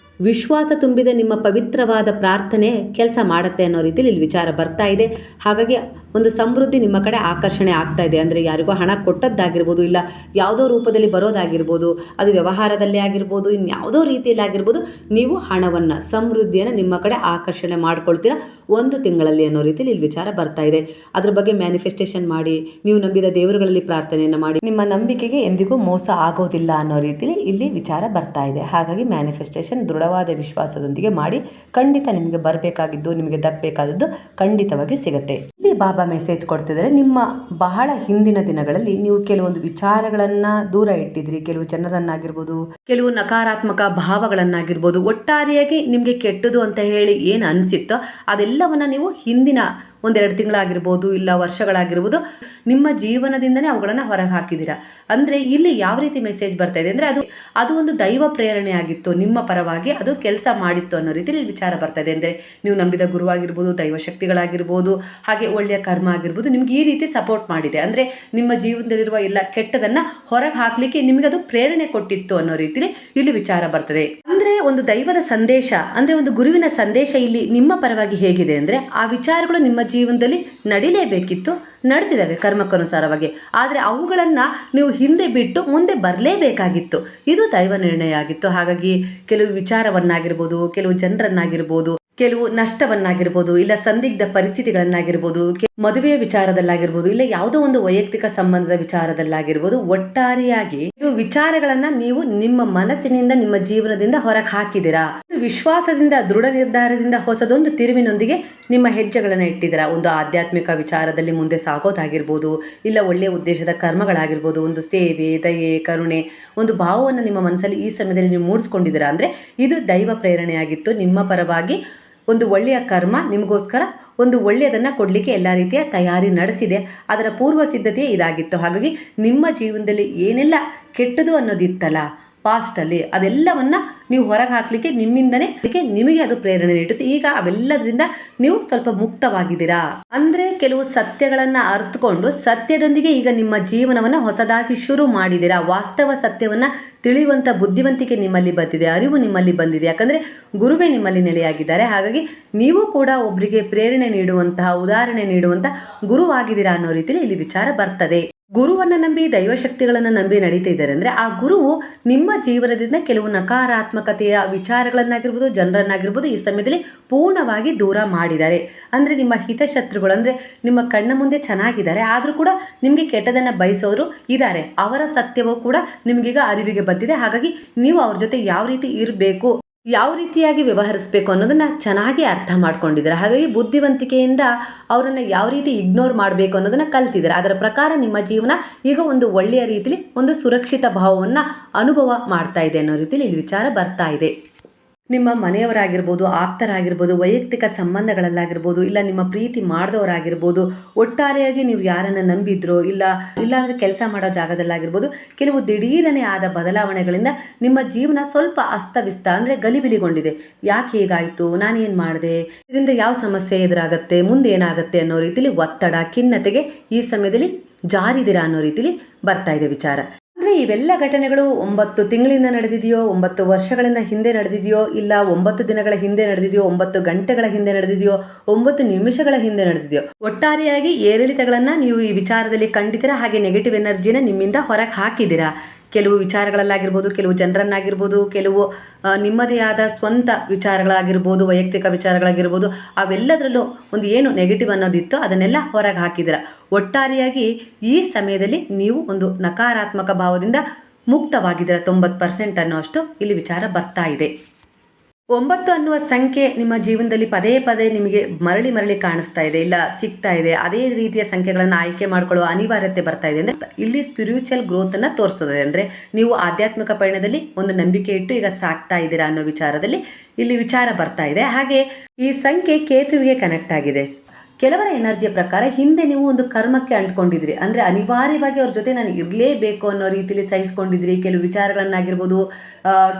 ವಿಶ್ವಾಸ ತುಂಬಿದ ನಿಮ್ಮ ಪವಿತ್ರವಾದ ಪ್ರಾರ್ಥನೆ ಕೆಲಸ ಮಾಡುತ್ತೆ ಅನ್ನೋ ರೀತಿಯಲ್ಲಿ ಇಲ್ಲಿ ವಿಚಾರ ಬರ್ತಾ ಇದೆ. ಹಾಗಾಗಿ ಒಂದು ಸಮೃದ್ಧಿ ನಿಮ್ಮ ಕಡೆ ಆಕರ್ಷಣೆ ಆಗ್ತಾ ಇದೆ. ಅಂದರೆ ಯಾರಿಗೋ ಹಣ ಕೊಟ್ಟದ್ದಾಗಿರ್ಬೋದು, ಇಲ್ಲ ಯಾವುದೋ ರೂಪದಲ್ಲಿ ಬರೋದಾಗಿರ್ಬೋದು, ಅದು ವ್ಯವಹಾರದಲ್ಲೇ ಆಗಿರ್ಬೋದು, ಇನ್ಯಾವುದೋ ರೀತಿಯಲ್ಲಿ ಆಗಿರ್ಬೋದು, ನೀವು ಹಣವನ್ನು ಸಮೃದ್ಧಿಯನ್ನು ನಿಮ್ಮ ಕಡೆ ಆಕರ್ಷಣೆ ಮಾಡ್ಕೊಳ್ತೀರ ಒಂದು ತಿಂಗಳಲ್ಲಿ ಅನ್ನೋ ರೀತಿಯಲ್ಲಿ ಇಲ್ಲಿ ವಿಚಾರ ಬರ್ತಾ ಇದೆ. ಅದ್ರ ಬಗ್ಗೆ ಮ್ಯಾನಿಫೆಸ್ಟೇಷನ್ ಮಾಡಿ, ನೀವು ನಂಬಿದ ದೇವರುಗಳಲ್ಲಿ ಪ್ರಾರ್ಥನೆಯನ್ನು ಮಾಡಿ, ನಿಮ್ಮ ನಂಬಿಕೆಗೆ ಎಂದಿಗೂ ಮೋಸ ಆಗೋದಿಲ್ಲ ಅನ್ನೋ ರೀತಿಯಲ್ಲಿ ಇಲ್ಲಿ ವಿಚಾರ ಬರ್ತಾ ಇದೆ. ಹಾಗಾಗಿ ಮ್ಯಾನಿಫೆಸ್ಟೇಷನ್ ದೃಢವಾದ ವಿಶ್ವಾಸದೊಂದಿಗೆ ಮಾಡಿ, ಖಂಡಿತ ನಿಮಗೆ ಬರಬೇಕಾಗಿದ್ದು, ನಿಮಗೆ ದಕ್ಕಬೇಕಾದದ್ದು ಖಂಡಿತವಾಗಿ ಸಿಗುತ್ತೆ. ಇಲ್ಲಿ ಬಾಬಾ ಮೆಸೇಜ್ ಕೊಡ್ತಿದ್ದಾರೆ, ನಿಮ್ಮ ಬಹಳ ಹಿಂದಿನ ದಿನಗಳಲ್ಲಿ ನೀವು ಕೆಲವೊಂದು ವಿಚಾರಗಳನ್ನು ದೂರ ಇಟ್ಟಿದ್ರಿ, ಕೆಲವು ಜನರನ್ನಾಗಿರ್ಬೋದು, ಕೆಲವು ನಕಾರಾತ್ಮಕ ಭಾವಗಳನ್ನಾಗಿರ್ಬೋದು, ಒಟ್ಟಾರೆಯಾಗಿ ನಿಮಗೆ ಕೆಟ್ಟದು ಅಂತ ಹೇಳಿ ಏನು ಅನಿಸಿತ್ತೋ ಅದೆಲ್ಲವನ್ನು ನೀವು ಹಿಂದಿನ ಒಂದೆರಡು ತಿಂಗಳಾಗಿರ್ಬೋದು, ಇಲ್ಲ ವರ್ಷಗಳಾಗಿರ್ಬೋದು, ನಿಮ್ಮ ಜೀವನದಿಂದನೇ ಅವುಗಳನ್ನು ಹೊರಗೆ ಹಾಕಿದ್ದೀರಾ. ಅಂದರೆ ಇಲ್ಲಿ ಯಾವ ರೀತಿ ಮೆಸೇಜ್ ಬರ್ತಾ ಇದೆ ಅಂದರೆ ಅದು ಒಂದು ದೈವ ಪ್ರೇರಣೆ ಆಗಿತ್ತು, ನಿಮ್ಮ ಪರವಾಗಿ ಅದು ಕೆಲಸ ಮಾಡಿತ್ತು ಅನ್ನೋ ರೀತಿಯಲ್ಲಿ ವಿಚಾರ ಬರ್ತಾ ಇದೆ. ಅಂದರೆ ನೀವು ನಂಬಿದ ಗುರುವಾಗಿರ್ಬೋದು, ದೈವಶಕ್ತಿಗಳಾಗಿರ್ಬೋದು, ಹಾಗೆ ಒಳ್ಳೆಯ ಕರ್ಮ ಆಗಿರ್ಬೋದು, ನಿಮ್ಗೆ ಈ ರೀತಿ ಸಪೋರ್ಟ್ ಮಾಡಿದೆ. ಅಂದರೆ ನಿಮ್ಮ ಜೀವನದಲ್ಲಿರುವ ಎಲ್ಲ ಕೆಟ್ಟದನ್ನು ಹೊರಗೆ ಹಾಕಲಿಕ್ಕೆ ನಿಮಗೆ ಅದು ಪ್ರೇರಣೆ ಕೊಟ್ಟಿತ್ತು ಅನ್ನೋ ರೀತಿಯಲ್ಲಿ ಇಲ್ಲಿ ವಿಚಾರ ಬರ್ತದೆ. ಅಂದರೆ ಒಂದು ದೈವದ ಸಂದೇಶ, ಅಂದರೆ ಒಂದು ಗುರುವಿನ ಸಂದೇಶ ಇಲ್ಲಿ ನಿಮ್ಮ ಪರವಾಗಿ ಹೇಗಿದೆ ಅಂದರೆ, ಆ ವಿಚಾರಗಳು ನಿಮ್ಮ ಜೀವನದಲ್ಲಿ ನಡಿಲೇಬೇಕಿತ್ತು, ನಡೆದಿದ್ದಾವೆ ಕರ್ಮಕ್ಕನುಸಾರವಾಗಿ, ಆದರೆ ಅವುಗಳನ್ನು ನೀವು ಹಿಂದೆ ಬಿಟ್ಟು ಮುಂದೆ ಬರಲೇಬೇಕಾಗಿತ್ತು. ಇದು ದೈವ ನಿರ್ಣಯ ಆಗಿತ್ತು. ಹಾಗಾಗಿ ಕೆಲವು ವಿಚಾರವನ್ನಾಗಿರ್ಬೋದು, ಕೆಲವು ಜನರನ್ನಾಗಿರ್ಬೋದು, ಕೆಲವು ನಷ್ಟವನ್ನಾಗಿರ್ಬೋದು, ಇಲ್ಲ ಸಂದಿಗ್ಧ ಪರಿಸ್ಥಿತಿಗಳನ್ನಾಗಿರ್ಬೋದು, ಮದುವೆಯ ವಿಚಾರದಲ್ಲಾಗಿರ್ಬೋದು, ಇಲ್ಲ ಯಾವುದೋ ಒಂದು ವೈಯಕ್ತಿಕ ಸಂಬಂಧದ ವಿಚಾರದಲ್ಲಾಗಿರ್ಬೋದು, ಒಟ್ಟಾರೆಯಾಗಿ ವಿಚಾರಗಳನ್ನು ನೀವು ನಿಮ್ಮ ಮನಸ್ಸಿನಿಂದ, ನಿಮ್ಮ ಜೀವನದಿಂದ ಹೊರಗೆ ಹಾಕಿದ್ದೀರಾ. ವಿಶ್ವಾಸದಿಂದ, ದೃಢ ನಿರ್ಧಾರದಿಂದ ಹೊಸದೊಂದು ತಿರುವಿನೊಂದಿಗೆ ನಿಮ್ಮ ಹೆಜ್ಜೆಗಳನ್ನು ಇಟ್ಟಿದ್ದೀರಾ. ಒಂದು ಆಧ್ಯಾತ್ಮಿಕ ವಿಚಾರದಲ್ಲಿ ಮುಂದೆ ಸಾಗೋದಾಗಿರ್ಬೋದು, ಇಲ್ಲ ಒಳ್ಳೆಯ ಉದ್ದೇಶದ ಕರ್ಮಗಳಾಗಿರ್ಬೋದು, ಒಂದು ಸೇವೆ, ದಯೆ, ಕರುಣೆ, ಒಂದು ಭಾವವನ್ನು ನಿಮ್ಮ ಮನಸ್ಸಲ್ಲಿ ಈ ಸಮಯದಲ್ಲಿ ನೀವು ಮೂಡಿಸ್ಕೊಂಡಿದ್ದೀರಾ. ಅಂದರೆ ಇದು ದೈವ ಪ್ರೇರಣೆಯಾಗಿತ್ತು. ನಿಮ್ಮ ಪರವಾಗಿ ಒಂದು ಒಳ್ಳೆಯ ಕರ್ಮ ನಿಮಗೋಸ್ಕರ ಒಂದು ಒಳ್ಳೆಯದನ್ನು ಕೊಡಲಿಕ್ಕೆ ಎಲ್ಲ ರೀತಿಯ ತಯಾರಿ ನಡೆಸಿದೆ. ಅದರ ಪೂರ್ವ ಸಿದ್ಧತೆಯೇ ಇದಾಗಿತ್ತು. ಹಾಗಾಗಿ ನಿಮ್ಮ ಜೀವನದಲ್ಲಿ ಏನೆಲ್ಲ ಕೆಟ್ಟದು ಅನ್ನೋದಿತ್ತಲ್ಲ ಪಾಸ್ಟಲ್ಲಿ, ಅದೆಲ್ಲವನ್ನು ನೀವು ಹೊರಗೆ ಹಾಕಲಿಕ್ಕೆ ನಿಮ್ಮಿಂದನೇ ನಿಮಗೆ ಅದು ಪ್ರೇರಣೆ ನೀಡುತ್ತೆ. ಈಗ ಅವೆಲ್ಲದರಿಂದ ನೀವು ಸ್ವಲ್ಪ ಮುಕ್ತವಾಗಿದ್ದೀರಾ. ಅಂದರೆ ಕೆಲವು ಸತ್ಯಗಳನ್ನು ಅರ್ಥಕೊಂಡು ಸತ್ಯದೊಂದಿಗೆ ಈಗ ನಿಮ್ಮ ಜೀವನವನ್ನು ಹೊಸದಾಗಿ ಶುರು ಮಾಡಿದ್ದೀರಾ. ವಾಸ್ತವ ಸತ್ಯವನ್ನು ತಿಳಿಯುವಂಥ ಬುದ್ಧಿವಂತಿಕೆ ನಿಮ್ಮಲ್ಲಿ ಬಂದಿದೆ, ಅರಿವು ನಿಮ್ಮಲ್ಲಿ ಬಂದಿದೆ. ಯಾಕಂದರೆ ಗುರುವೇ ನಿಮ್ಮಲ್ಲಿ ನೆಲೆಯಾಗಿದ್ದಾರೆ. ಹಾಗಾಗಿ ನೀವು ಕೂಡ ಒಬ್ಬರಿಗೆ ಪ್ರೇರಣೆ ನೀಡುವಂತಹ, ಉದಾಹರಣೆ ನೀಡುವಂತಹ ಗುರುವಾಗಿದ್ದೀರಾ ಅನ್ನೋ ರೀತಿಯಲ್ಲಿ ಇಲ್ಲಿ ವಿಚಾರ ಬರ್ತದೆ. ಗುರುವನ್ನು ನಂಬಿ, ದೈವಶಕ್ತಿಗಳನ್ನು ನಂಬಿ ನಡೀತಾ ಇದ್ದಾರೆ ಅಂದರೆ ಆ ಗುರುವು ನಿಮ್ಮ ಜೀವನದಿಂದ ಕೆಲವು ನಕಾರಾತ್ಮಕತೆಯ ವಿಚಾರಗಳನ್ನಾಗಿರ್ಬೋದು, ಜನರನ್ನಾಗಿರ್ಬೋದು ಈ ಸಮಯದಲ್ಲಿ ಪೂರ್ಣವಾಗಿ ದೂರ ಮಾಡಿದ್ದಾರೆ. ಅಂದರೆ ನಿಮ್ಮ ಹಿತಶತ್ರುಗಳು, ಅಂದರೆ ನಿಮ್ಮ ಕಣ್ಣ ಮುಂದೆ ಚೆನ್ನಾಗಿದ್ದಾರೆ ಆದರೂ ಕೂಡ ನಿಮಗೆ ಕೆಟ್ಟದನ್ನು ಬಯಸೋರು ಇದ್ದಾರೆ. ಅವರ ಸತ್ಯವೂ ಕೂಡ ನಿಮಗೀಗ ಅರಿವಿಗೆ ಬಂದಿದೆ. ಹಾಗಾಗಿ ನೀವು ಅವ್ರ ಜೊತೆ ಯಾವ ರೀತಿ ಇರಬೇಕು, ಯಾವ ರೀತಿಯಾಗಿ ವ್ಯವಹರಿಸಬೇಕು ಅನ್ನೋದನ್ನು ಚೆನ್ನಾಗಿ ಅರ್ಥ ಮಾಡ್ಕೊಂಡಿದ್ದಾರೆ. ಹಾಗಾಗಿ ಬುದ್ಧಿವಂತಿಕೆಯಿಂದ ಅವರನ್ನು ಯಾವ ರೀತಿ ಇಗ್ನೋರ್ ಮಾಡಬೇಕು ಅನ್ನೋದನ್ನು ಕಲ್ತಿದ್ದಾರೆ. ಅದರ ಪ್ರಕಾರ ನಿಮ್ಮ ಜೀವನ ಈಗ ಒಂದು ಒಳ್ಳೆಯ ರೀತಿಯಲ್ಲಿ ಒಂದು ಸುರಕ್ಷಿತ ಭಾವವನ್ನು ಅನುಭವ ಮಾಡ್ತಾ ಇದೆ ಅನ್ನೋ ರೀತಿಯಲ್ಲಿ ಇಲ್ಲಿ ವಿಚಾರ ಬರ್ತಾ ಇದೆ. ನಿಮ್ಮ ಮನೆಯವರಾಗಿರ್ಬೋದು, ಆಪ್ತರಾಗಿರ್ಬೋದು, ವೈಯಕ್ತಿಕ ಸಂಬಂಧಗಳಲ್ಲಾಗಿರ್ಬೋದು, ಇಲ್ಲ ನಿಮ್ಮ ಪ್ರೀತಿ ಮಾಡಿದವರಾಗಿರ್ಬೋದು, ಒಟ್ಟಾರೆಯಾಗಿ ನೀವು ಯಾರನ್ನು ನಂಬಿದ್ರೋ, ಇಲ್ಲಾಂದರೆ ಕೆಲಸ ಮಾಡೋ ಜಾಗದಲ್ಲಾಗಿರ್ಬೋದು, ಕೆಲವು ದಿಢೀರನೆ ಆದ ಬದಲಾವಣೆಗಳಿಂದ ನಿಮ್ಮ ಜೀವನ ಸ್ವಲ್ಪ ಅಸ್ತವ್ಯಸ್ತ, ಅಂದರೆ ಗಲಿಬಿಲಿಗೊಂಡಿದೆ. ಯಾಕೆ ಹೀಗಾಯಿತು, ನಾನೇನು ಮಾಡಿದೆ, ಇದರಿಂದ ಯಾವ ಸಮಸ್ಯೆ ಎದುರಾಗುತ್ತೆ, ಮುಂದೆ ಏನಾಗುತ್ತೆ ಅನ್ನೋ ರೀತಿಯಲ್ಲಿ ಒತ್ತಡ, ಖಿನ್ನತೆಗೆ ಈ ಸಮಯದಲ್ಲಿ ಜಾರಿದಿರಾ ಅನ್ನೋ ರೀತಿಯಲ್ಲಿ ಬರ್ತಾ ಇದೆ ವಿಚಾರ. ಅಂದರೆ ಇವೆಲ್ಲ ಘಟನೆಗಳು 9 ತಿಂಗಳಿಂದ ನಡೆದಿದೆಯೋ, 9 ವರ್ಷಗಳಿಂದ ಹಿಂದೆ ನಡೆದಿದೆಯೋ, ಇಲ್ಲ 9 ದಿನಗಳ ಹಿಂದೆ ನಡೆದಿದೆಯೋ, 9 ಗಂಟೆಗಳ ಹಿಂದೆ ನಡೆದಿದೆಯೋ, 9 ನಿಮಿಷಗಳ ಹಿಂದೆ ನಡೆದಿದೆಯೋ, ಒಟ್ಟಾರೆಯಾಗಿ ಏರಿಳಿತಗಳನ್ನು ನೀವು ಈ ವಿಚಾರದಲ್ಲಿ ಕಂಡಿದ್ದೀರಾ. ಹಾಗೆ ನೆಗೆಟಿವ್ ಎನರ್ಜಿನ ನಿಮ್ಮಿಂದ ಹೊರಗೆ ಹಾಕಿದ್ದೀರಾ. ಕೆಲವು ವಿಚಾರಗಳಲ್ಲಾಗಿರ್ಬೋದು, ಕೆಲವು ಜನರನ್ನಾಗಿರ್ಬೋದು, ಕೆಲವು ನಿಮ್ಮದೇ ಆದ ಸ್ವಂತ ವಿಚಾರಗಳಾಗಿರ್ಬೋದು, ವೈಯಕ್ತಿಕ ವಿಚಾರಗಳಾಗಿರ್ಬೋದು, ಅವೆಲ್ಲದರಲ್ಲೂ ಒಂದು ಏನು ನೆಗೆಟಿವ್ ಅನ್ನೋದಿತ್ತು ಅದನ್ನೆಲ್ಲ ಹೊರಗೆ ಹಾಕಿದ್ದೀರಾ. ಒಟ್ಟಾರೆಯಾಗಿ ಈ ಸಮಯದಲ್ಲಿ ನೀವು ಒಂದು ನಕಾರಾತ್ಮಕ ಭಾವದಿಂದ ಮುಕ್ತವಾಗಿದ್ದೀರಾ 90% ಅನ್ನೋಷ್ಟು ಇಲ್ಲಿ ವಿಚಾರ ಬರ್ತಾ ಇದೆ. 9 ಅನ್ನುವ ಸಂಖ್ಯೆ ನಿಮ್ಮ ಜೀವನದಲ್ಲಿ ಪದೇ ಪದೇ ನಿಮಗೆ ಮರಳಿ ಮರಳಿ ಕಾಣಿಸ್ತಾ ಇದೆ, ಇಲ್ಲ ಸಿಗ್ತಾ ಇದೆ, ಅದೇ ರೀತಿಯ ಸಂಖ್ಯೆಗಳನ್ನು ಆಯ್ಕೆ ಮಾಡ್ಕೊಳ್ಳುವ ಅನಿವಾರ್ಯತೆ ಬರ್ತಾ ಇದೆ ಅಂದರೆ ಇಲ್ಲಿ ಸ್ಪಿರಿಚುವಲ್ ಗ್ರೋತ್ ಅನ್ನ ತೋರಿಸ್ತದೆ. ಅಂದರೆ ನೀವು ಆಧ್ಯಾತ್ಮಿಕ ಪಯಣದಲ್ಲಿ ಒಂದು ನಂಬಿಕೆ ಇಟ್ಟು ಈಗ ಸಾಕ್ತಾ ಇದ್ದೀರಾ ಅನ್ನೋ ವಿಚಾರದಲ್ಲಿ ಇಲ್ಲಿ ವಿಚಾರ ಬರ್ತಾ ಇದೆ. ಹಾಗೆ ಈ ಸಂಖ್ಯೆ ಕೇತುವಿಗೆ ಕನೆಕ್ಟ್ ಆಗಿದೆ. ಕೆಲವರ ಎನರ್ಜಿಯ ಪ್ರಕಾರ ಹಿಂದೆ ನೀವು ಒಂದು ಕರ್ಮಕ್ಕೆ ಅಂಟ್ಕೊಂಡಿದ್ರಿ, ಅಂದರೆ ಅನಿವಾರ್ಯವಾಗಿ ಅವ್ರ ಜೊತೆ ನಾನು ಇರಲೇಬೇಕು ಅನ್ನೋ ರೀತಿಯಲ್ಲಿ ಸಹಿಸ್ಕೊಂಡಿದ್ರಿ. ಕೆಲವು ವಿಚಾರಗಳನ್ನಾಗಿರ್ಬೋದು,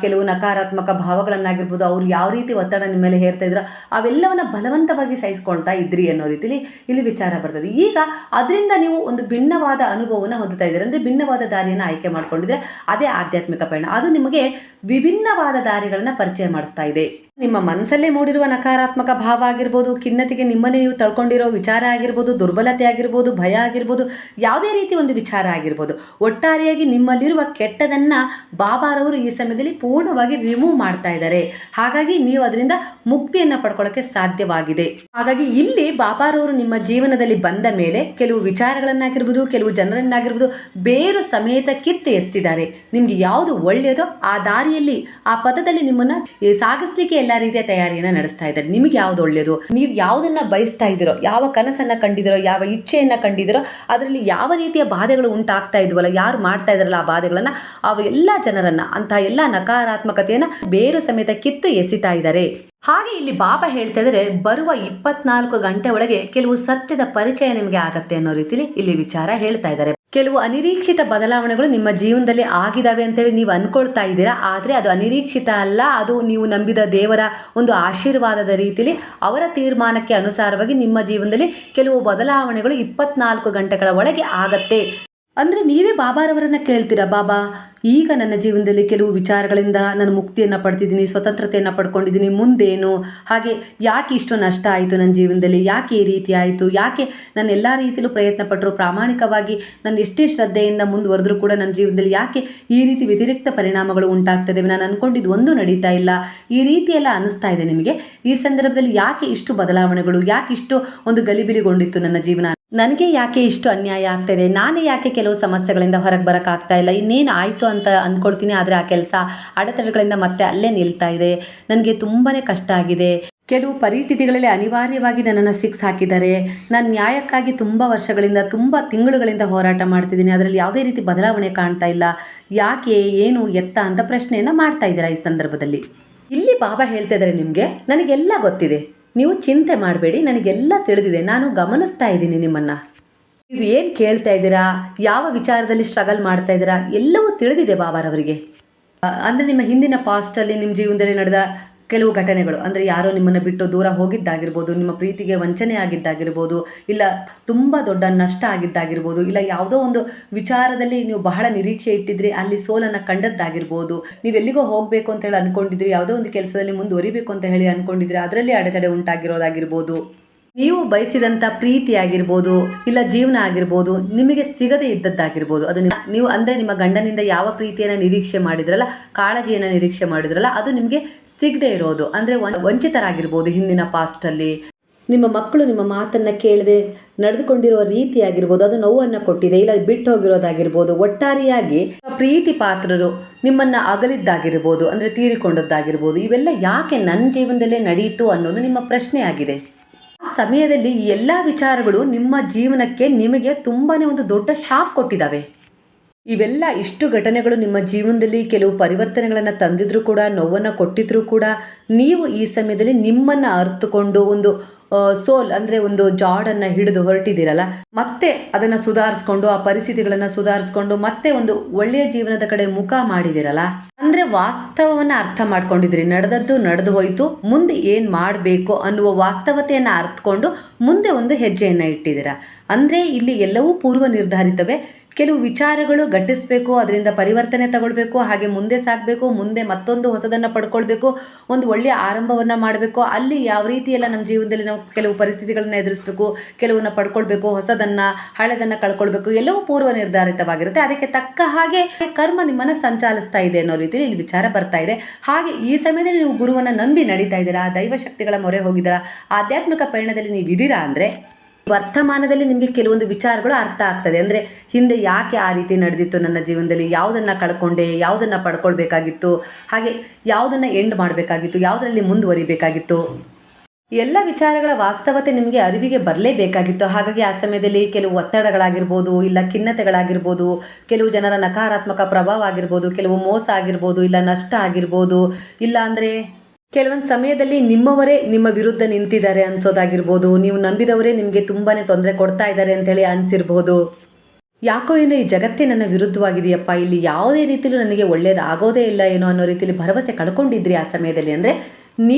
ಕೆಲವು ನಕಾರಾತ್ಮಕ ಭಾವಗಳನ್ನಾಗಿರ್ಬೋದು, ಅವ್ರು ಯಾವ ರೀತಿ ಒತ್ತಡ ನಿಮ್ಮ ಮೇಲೆ ಹೇರ್ತಾ ಇದ್ರು ಅವೆಲ್ಲವನ್ನ ಬಲವಂತವಾಗಿ ಸಹಿಸ್ಕೊಳ್ತಾ ಇದ್ರಿ ಅನ್ನೋ ರೀತಿಯಲ್ಲಿ ಇಲ್ಲಿ ವಿಚಾರ ಬರ್ತದೆ. ಈಗ ಅದರಿಂದ ನೀವು ಒಂದು ಭಿನ್ನವಾದ ಅನುಭವವನ್ನು ಹೊಂದುತ್ತಾ ಇದ್ದೀರಿ, ಅಂದರೆ ಭಿನ್ನವಾದ ದಾರಿಯನ್ನು ಆಯ್ಕೆ ಮಾಡ್ಕೊಂಡಿದ್ರೆ ಅದೇ ಆಧ್ಯಾತ್ಮಿಕ ಪಯಣ. ಅದು ನಿಮಗೆ ವಿಭಿನ್ನವಾದ ದಾರಿಗಳನ್ನು ಪರಿಚಯ ಮಾಡಿಸ್ತಾ ಇದೆ. ನಿಮ್ಮ ಮನಸ್ಸಲ್ಲೇ ಮೂಡಿರುವ ನಕಾರಾತ್ಮಕ ಭಾವ ಆಗಿರ್ಬೋದು, ಖಿನ್ನತೆಗೆ ನಿಮ್ಮನ್ನೇ ನೀವು ತಳ್ಕೊಂಡಿರೋ ವಿಚಾರ ಆಗಿರ್ಬೋದು, ದುರ್ಬಲತೆ ಆಗಿರ್ಬೋದು, ಭಯ ಆಗಿರ್ಬೋದು, ಯಾವುದೇ ರೀತಿ ಒಂದು ವಿಚಾರ ಆಗಿರ್ಬೋದು, ಒಟ್ಟಾರೆಯಾಗಿ ನಿಮ್ಮಲ್ಲಿರುವ ಕೆಟ್ಟದನ್ನು ಬಾಬಾರವರು ಈ ಸಮಯದಲ್ಲಿ ಪೂರ್ಣವಾಗಿ ರಿಮೂವ್ ಮಾಡ್ತಾ ಇದ್ದಾರೆ. ಹಾಗಾಗಿ ನೀವು ಅದರಿಂದ ಮುಕ್ತಿಯನ್ನು ಪಡ್ಕೊಳ್ಳೋಕ್ಕೆ ಸಾಧ್ಯವಾಗಿದೆ. ಹಾಗಾಗಿ ಇಲ್ಲಿ ಬಾಬಾರವರು ನಿಮ್ಮ ಜೀವನದಲ್ಲಿ ಬಂದ ಮೇಲೆ ಕೆಲವು ವಿಚಾರಗಳನ್ನಾಗಿರ್ಬೋದು, ಕೆಲವು ಜನರನ್ನಾಗಿರ್ಬೋದು ಬೇರು ಸಮೇತ ಕಿತ್ತು ಎಸ್ತಿದ್ದಾರೆ. ನಿಮ್ಗೆ ಯಾವುದು ಒಳ್ಳೆಯದೋ ಆ ದಾರಿಯಲ್ಲಿ, ಆ ಪಥದಲ್ಲಿ ನಿಮ್ಮನ್ನು ಸಾಗಿಸ್ಲಿಕ್ಕೆ ಎಲ್ಲ ರೀತಿಯ ತಯಾರಿಯನ್ನು ನಡೆಸ್ತಾ ಇದ್ದಾರೆ. ನಿಮಗೆ ಯಾವುದು ಒಳ್ಳೆಯದು, ನೀವು ಯಾವುದನ್ನ ಬಯಸ್ತಾ ಇದ್ದೀರೋ, ಯಾವ ಕನಸನ್ನು ಕಂಡಿದ್ದೀರೋ, ಯಾವ ಇಚ್ಛೆಯನ್ನು ಕಂಡಿದ್ದೀರೋ, ಅದರಲ್ಲಿ ಯಾವ ರೀತಿಯ ಬಾಧೆಗಳು ಉಂಟಾಗ್ತಾ ಇದ್ವಲ್ಲ, ಯಾರು ಮಾಡ್ತಾ ಇದ್ದಾರಲ್ಲ ಆ ಬಾಧೆಗಳನ್ನು, ಅವೆಲ್ಲ ಜನರನ್ನು, ಅಂತಹ ಎಲ್ಲ ನಕಾರಾತ್ಮಕತೆಯನ್ನು ಬೇರು ಸಮೇತ ಕಿತ್ತು ಎಸಿತಾ ಇದ್ದಾರೆ. ಹಾಗೆ ಇಲ್ಲಿ ಬಾಬಾ ಹೇಳ್ತಾ ಇದ್ದಾರೆ, ಬರುವ 24 ಗಂಟೆ ಒಳಗೆ ಕೆಲವು ಸತ್ಯದ ಪರಿಚಯ ನಿಮಗೆ ಆಗತ್ತೆ ಅನ್ನೋ ರೀತಿಲಿ ಇಲ್ಲಿ ವಿಚಾರ ಹೇಳ್ತಾ ಇದ್ದಾರೆ. ಕೆಲವು ಅನಿರೀಕ್ಷಿತ ಬದಲಾವಣೆಗಳು ನಿಮ್ಮ ಜೀವನದಲ್ಲಿ ಆಗಿದಾವೆ ಅಂತೇಳಿ ನೀವು ಅನ್ಕೊಳ್ತಾ ಇದ್ದೀರಾ, ಆದರೆ ಅದು ಅನಿರೀಕ್ಷಿತ ಅಲ್ಲ. ಅದು ನೀವು ನಂಬಿದ ದೇವರ ಒಂದು ಆಶೀರ್ವಾದದ ರೀತಿಯಲ್ಲಿ ಅವರ ತೀರ್ಮಾನಕ್ಕೆ ಅನುಸಾರವಾಗಿ ನಿಮ್ಮ ಜೀವನದಲ್ಲಿ ಕೆಲವು ಬದಲಾವಣೆಗಳು 24 ಗಂಟೆಗಳ ಒಳಗೆ ಆಗತ್ತೆ. ಅಂದರೆ ನೀವೇ ಬಾಬಾರವರನ್ನು ಕೇಳ್ತೀರಾ, ಬಾಬಾ ಈಗ ನನ್ನ ಜೀವನದಲ್ಲಿ ಕೆಲವು ವಿಚಾರಗಳಿಂದ ನಾನು ಮುಕ್ತಿಯನ್ನು ಪಡ್ತಿದ್ದೀನಿ, ಸ್ವತಂತ್ರತೆಯನ್ನು ಪಡ್ಕೊಂಡಿದ್ದೀನಿ, ಮುಂದೇನು, ಹಾಗೆ ಯಾಕೆ ಇಷ್ಟು ನಷ್ಟ ಆಯಿತು ನನ್ನ ಜೀವನದಲ್ಲಿ, ಯಾಕೆ ಈ ರೀತಿ ಆಯಿತು, ಯಾಕೆ ನಾನು ಎಲ್ಲ ರೀತಿಯಲ್ಲೂ ಪ್ರಯತ್ನ ಪಟ್ಟರು, ಪ್ರಾಮಾಣಿಕವಾಗಿ ನಾನು ಎಷ್ಟೇ ಶ್ರದ್ಧೆಯಿಂದ ಮುಂದುವರೆದ್ರೂ ಕೂಡ ನನ್ನ ಜೀವನದಲ್ಲಿ ಯಾಕೆ ಈ ರೀತಿ ವ್ಯತಿರಿಕ್ತ ಪರಿಣಾಮಗಳು ಉಂಟಾಗ್ತದೆ, ನಾನು ಅಂದ್ಕೊಂಡಿದ್ದು ಒಂದು ನಡೀತಾ ಇಲ್ಲ, ಈ ರೀತಿ ಎಲ್ಲ ಅನ್ನಿಸ್ತಾ ಇದೆ ನಿಮಗೆ. ಈ ಸಂದರ್ಭದಲ್ಲಿ ಯಾಕೆ ಇಷ್ಟು ಬದಲಾವಣೆಗಳು, ಯಾಕೆ ಇಷ್ಟು ಒಂದು ಗಲಿಬಿಲಿಗೊಂಡಿತ್ತು ನನ್ನ ಜೀವನ, ನನಗೆ ಯಾಕೆ ಇಷ್ಟು ಅನ್ಯಾಯ ಆಗ್ತಾಯಿದೆ, ನಾನೇ ಯಾಕೆ ಕೆಲವು ಸಮಸ್ಯೆಗಳಿಂದ ಹೊರಗೆ ಬರೋಕ್ಕಾಗ್ತಾ ಇಲ್ಲ, ಇನ್ನೇನು ಆಯಿತು ಅಂತ ಅಂದ್ಕೊಳ್ತೀನಿ, ಆದರೆ ಆ ಕೆಲಸ ಅಡೆತಡೆಗಳಿಂದ ಮತ್ತೆ ಅಲ್ಲೇ ನಿಲ್ತಾ ಇದೆ, ನನಗೆ ತುಂಬಾ ಕಷ್ಟ ಆಗಿದೆ, ಕೆಲವು ಪರಿಸ್ಥಿತಿಗಳಲ್ಲಿ ಅನಿವಾರ್ಯವಾಗಿ ನನ್ನನ್ನು ಸಿಕ್ಸ್ ಹಾಕಿದ್ದಾರೆ, ನಾನು ನ್ಯಾಯಕ್ಕಾಗಿ ತುಂಬ ವರ್ಷಗಳಿಂದ, ತುಂಬ ತಿಂಗಳುಗಳಿಂದ ಹೋರಾಟ ಮಾಡ್ತಿದ್ದೀನಿ, ಅದರಲ್ಲಿ ಯಾವುದೇ ರೀತಿ ಬದಲಾವಣೆ ಕಾಣ್ತಾ ಇಲ್ಲ, ಯಾಕೆ, ಏನು, ಎತ್ತ ಅಂತ ಪ್ರಶ್ನೆಯನ್ನು ಮಾಡ್ತಾ ಇದ್ದೀರಾ. ಈ ಸಂದರ್ಭದಲ್ಲಿ ಇಲ್ಲಿ ಬಾಬಾ ಹೇಳ್ತಾ ಇದ್ದಾರೆ, ನಿಮಗೆ ನನಗೆಲ್ಲ ಗೊತ್ತಿದೆ, ನೀವು ಚಿಂತೆ ಮಾಡಬೇಡಿ, ನನಗೆಲ್ಲ ತಿಳಿದಿದೆ, ನಾನು ಗಮನಿಸ್ತಾ ಇದ್ದೀನಿ ನಿಮ್ಮನ್ನು, ನೀವು ಏನು ಕೇಳ್ತಾ ಇದ್ದೀರಾ, ಯಾವ ವಿಚಾರದಲ್ಲಿ ಸ್ಟ್ರಗಲ್ ಮಾಡ್ತಾ ಇದ್ದೀರಾ, ಎಲ್ಲವೂ ತಿಳಿದಿದೆ ಬಾಬಾರವರಿಗೆ. ಅಂದರೆ ನಿಮ್ಮ ಹಿಂದಿನ ಪಾಸ್ಟಲ್ಲಿ ನಿಮ್ಮ ಜೀವನದಲ್ಲಿ ನಡೆದ ಕೆಲವು ಘಟನೆಗಳು, ಅಂದರೆ ಯಾರೋ ನಿಮ್ಮನ್ನು ಬಿಟ್ಟು ದೂರ ಹೋಗಿದ್ದಾಗಿರ್ಬೋದು, ನಿಮ್ಮ ಪ್ರೀತಿಗೆ ವಂಚನೆ ಆಗಿದ್ದಾಗಿರ್ಬೋದು, ಇಲ್ಲ ತುಂಬ ದೊಡ್ಡ ನಷ್ಟ ಆಗಿದ್ದಾಗಿರ್ಬೋದು, ಇಲ್ಲ ಯಾವುದೋ ಒಂದು ವಿಚಾರದಲ್ಲಿ ನೀವು ಬಹಳ ನಿರೀಕ್ಷೆ ಇಟ್ಟಿದ್ರಿ, ಅಲ್ಲಿ ಸೋಲನ್ನು ಕಂಡದ್ದಾಗಿರ್ಬೋದು, ನೀವೆಲ್ಲಿಗೋ ಹೋಗಬೇಕು ಅಂತ ಹೇಳಿ ಅಂದ್ಕೊಂಡಿದ್ರಿ, ಯಾವುದೋ ಒಂದು ಕೆಲಸದಲ್ಲಿ ಮುಂದುವರಿಬೇಕು ಅಂತ ಹೇಳಿ ಅಂದ್ಕೊಂಡಿದ್ರಿ, ಅದರಲ್ಲಿ ಅಡೆತಡೆ ಉಂಟಾಗಿರೋದಾಗಿರ್ಬೋದು, ನೀವು ಬಯಸಿದಂಥ ಪ್ರೀತಿ ಆಗಿರ್ಬೋದು, ಇಲ್ಲ ಜೀವನ ಆಗಿರ್ಬೋದು, ನಿಮಗೆ ಸಿಗದೇ ಇದ್ದದ್ದಾಗಿರ್ಬೋದು, ಅದು ನೀವು ಅಂದರೆ ನಿಮ್ಮ ಗಂಡನಿಂದ ಯಾವ ಪ್ರೀತಿಯನ್ನು ನಿರೀಕ್ಷೆ ಮಾಡಿದ್ರಲ್ಲ, ಕಾಳಜಿಯನ್ನು ನಿರೀಕ್ಷೆ ಮಾಡಿದ್ರಲ್ಲ, ಅದು ನಿಮಗೆ ಸಿಗದೇ ಇರೋದು, ಅಂದರೆ ವಂಚಿತರಾಗಿರ್ಬೋದು. ಹಿಂದಿನ ಪಾಸ್ಟಲ್ಲಿ ನಿಮ್ಮ ಮಕ್ಕಳು ನಿಮ್ಮ ಮಾತನ್ನು ಕೇಳದೆ ನಡೆದುಕೊಂಡಿರುವ ರೀತಿ ಆಗಿರ್ಬೋದು, ಅದು ನೋವನ್ನು ಕೊಟ್ಟಿದೆ, ಇಲ್ಲ ಬಿಟ್ಟು ಹೋಗಿರೋದಾಗಿರ್ಬೋದು, ಒಟ್ಟಾರೆಯಾಗಿ ಪ್ರೀತಿ ಪಾತ್ರರು ನಿಮ್ಮನ್ನು ಅಗಲಿದ್ದಾಗಿರ್ಬೋದು, ಅಂದರೆ ತೀರಿಕೊಂಡದ್ದಾಗಿರ್ಬೋದು, ಇವೆಲ್ಲ ಯಾಕೆ ನನ್ನ ಜೀವನದಲ್ಲೇ ನಡೆಯಿತು ಅನ್ನೋದು ನಿಮ್ಮ ಪ್ರಶ್ನೆ ಆಗಿದೆ. ಆ ಸಮಯದಲ್ಲಿ ಈ ಎಲ್ಲ ವಿಚಾರಗಳು ನಿಮ್ಮ ಜೀವನಕ್ಕೆ ನಿಮಗೆ ತುಂಬಾ ಒಂದು ದೊಡ್ಡ ಶಾಕ್ ಕೊಟ್ಟಿದ್ದಾವೆ. ಇವೆಲ್ಲ ಇಷ್ಟು ಘಟನೆಗಳು ನಿಮ್ಮ ಜೀವನದಲ್ಲಿ ಕೆಲವು ಪರಿವರ್ತನೆಗಳನ್ನು ತಂದಿದ್ರೂ ಕೂಡ, ನೋವನ್ನು ಕೊಟ್ಟಿದ್ರೂ ಕೂಡ, ನೀವು ಈ ಸಮಯದಲ್ಲಿ ನಿಮ್ಮನ್ನು ಅರ್ಥಕೊಂಡು ಒಂದು ಸೋಲ್ ಅಂದರೆ ಒಂದು ಜಾಡನ್ನು ಹಿಡಿದು ಹೊರಟಿದ್ದೀರಲ್ಲ, ಮತ್ತೆ ಅದನ್ನು ಸುಧಾರಿಸ್ಕೊಂಡು, ಆ ಪರಿಸ್ಥಿತಿಗಳನ್ನು ಸುಧಾರಿಸ್ಕೊಂಡು ಮತ್ತೆ ಒಂದು ಒಳ್ಳೆಯ ಜೀವನದ ಕಡೆ ಮುಖ ಮಾಡಿದಿರಲ್ಲ, ಅಂದರೆ ವಾಸ್ತವವನ್ನು ಅರ್ಥ ಮಾಡ್ಕೊಂಡಿದ್ರಿ, ನಡೆದದ್ದು ನಡೆದು ಹೋಯಿತು, ಮುಂದೆ ಏನು ಮಾಡಬೇಕು ಅನ್ನುವ ವಾಸ್ತವತೆಯನ್ನು ಅರ್ಥಕೊಂಡು ಮುಂದೆ ಒಂದು ಹೆಜ್ಜೆಯನ್ನು ಇಟ್ಟಿದ್ದೀರಾ. ಅಂದರೆ ಇಲ್ಲಿ ಎಲ್ಲವೂ ಪೂರ್ವ ನಿರ್ಧಾರಿತವೇ. ಕೆಲವು ವಿಚಾರಗಳು ಘಟಿಸಬೇಕು, ಅದರಿಂದ ಪರಿವರ್ತನೆ ತಗೊಳ್ಬೇಕು, ಹಾಗೆ ಮುಂದೆ ಸಾಗಬೇಕು, ಮುಂದೆ ಮತ್ತೊಂದು ಹೊಸದನ್ನು ಪಡ್ಕೊಳ್ಬೇಕು, ಒಂದು ಒಳ್ಳೆಯ ಆರಂಭವನ್ನು ಮಾಡಬೇಕು. ಅಲ್ಲಿ ಯಾವ ರೀತಿ ಎಲ್ಲ ನಮ್ಮ ಜೀವನದಲ್ಲಿ ನಾವು ಕೆಲವು ಪರಿಸ್ಥಿತಿಗಳನ್ನ ಎದುರಿಸಬೇಕು, ಕೆಲವನ್ನ ಪಡ್ಕೊಳ್ಬೇಕು, ಹೊಸದನ್ನು ಹಳೆದನ್ನು ಕಳ್ಕೊಳ್ಬೇಕು, ಎಲ್ಲವೂ ಪೂರ್ವ ನಿರ್ಧಾರಿತವಾಗಿರುತ್ತೆ. ಅದಕ್ಕೆ ತಕ್ಕ ಹಾಗೆ ಕರ್ಮ ನಿಮ್ಮನ್ನು ಸಂಚಾಲಿಸ್ತಾ ಇದೆ ಅನ್ನೋ ರೀತಿಯಲ್ಲಿ ಇಲ್ಲಿ ವಿಚಾರ ಬರ್ತಾ ಇದೆ. ಹಾಗೆ ಈ ಸಮಯದಲ್ಲಿ ನೀವು ಗುರುವನ್ನು ನಂಬಿ ನಡೀತಾ ಇದ್ದೀರಾ, ದೈವ ಶಕ್ತಿಗಳ ಮೊರೆ ಹೋಗಿದ್ದೀರಾ, ಆಧ್ಯಾತ್ಮಿಕ ಪಯಣದಲ್ಲಿ ನೀವು ಇದ್ದೀರಾ ಅಂದರೆ ವರ್ತಮಾನದಲ್ಲಿ ನಿಮಗೆ ಕೆಲವೊಂದು ವಿಚಾರಗಳು ಅರ್ಥ ಆಗ್ತದೆ. ಅಂದರೆ ಹಿಂದೆ ಯಾಕೆ ಆ ರೀತಿ ನಡೆದಿತ್ತು ನನ್ನ ಜೀವನದಲ್ಲಿ, ಯಾವುದನ್ನು ಕಳ್ಕೊಂಡೆ, ಯಾವುದನ್ನು ಪಡ್ಕೊಳ್ಬೇಕಾಗಿತ್ತು, ಹಾಗೆ ಯಾವುದನ್ನು ಎಂಡ್ ಮಾಡಬೇಕಾಗಿತ್ತು, ಯಾವುದರಲ್ಲಿ ಮುಂದುವರಿಬೇಕಾಗಿತ್ತು, ಎಲ್ಲ ವಿಚಾರಗಳ ವಾಸ್ತವತೆ ನಿಮಗೆ ಅರಿವಿಗೆ ಬರಲೇಬೇಕಾಗಿತ್ತು. ಹಾಗಾಗಿ ಆ ಸಮಯದಲ್ಲಿ ಕೆಲವು ಒತ್ತಡಗಳಾಗಿರ್ಬೋದು, ಇಲ್ಲ ಖಿನ್ನತೆಗಳಾಗಿರ್ಬೋದು, ಕೆಲವು ಜನರ ನಕಾರಾತ್ಮಕ ಪ್ರಭಾವ ಆಗಿರ್ಬೋದು, ಕೆಲವು ಮೋಸ ಆಗಿರ್ಬೋದು, ಇಲ್ಲ ನಷ್ಟ ಆಗಿರ್ಬೋದು, ಇಲ್ಲ ಅಂದರೆ ಕೆಲವೊಂದು ಸಮಯದಲ್ಲಿ ನಿಮ್ಮವರೇ ನಿಮ್ಮ ವಿರುದ್ಧ ನಿಂತಿದ್ದಾರೆ ಅನ್ಸೋದಾಗಿರ್ಬೋದು, ನೀವು ನಂಬಿದವರೇ ನಿಮಗೆ ತುಂಬಾ ತೊಂದರೆ ಕೊಡ್ತಾ ಇದ್ದಾರೆ ಅಂತೇಳಿ ಅನಿಸಿರ್ಬೋದು. ಯಾಕೋ ಏನೋ ಈ ಜಗತ್ತೇ ನನ್ನ ವಿರುದ್ಧವಾಗಿದೆಯಪ್ಪ, ಇಲ್ಲಿ ಯಾವುದೇ ರೀತಿಯಲ್ಲೂ ನನಗೆ ಒಳ್ಳೇದಾಗೋದೇ ಇಲ್ಲ ಏನೋ ಅನ್ನೋ ರೀತಿಯಲ್ಲಿ ಭರವಸೆ ಕಳ್ಕೊಂಡಿದ್ರಿ ಆ ಸಮಯದಲ್ಲಿ. ಅಂದರೆ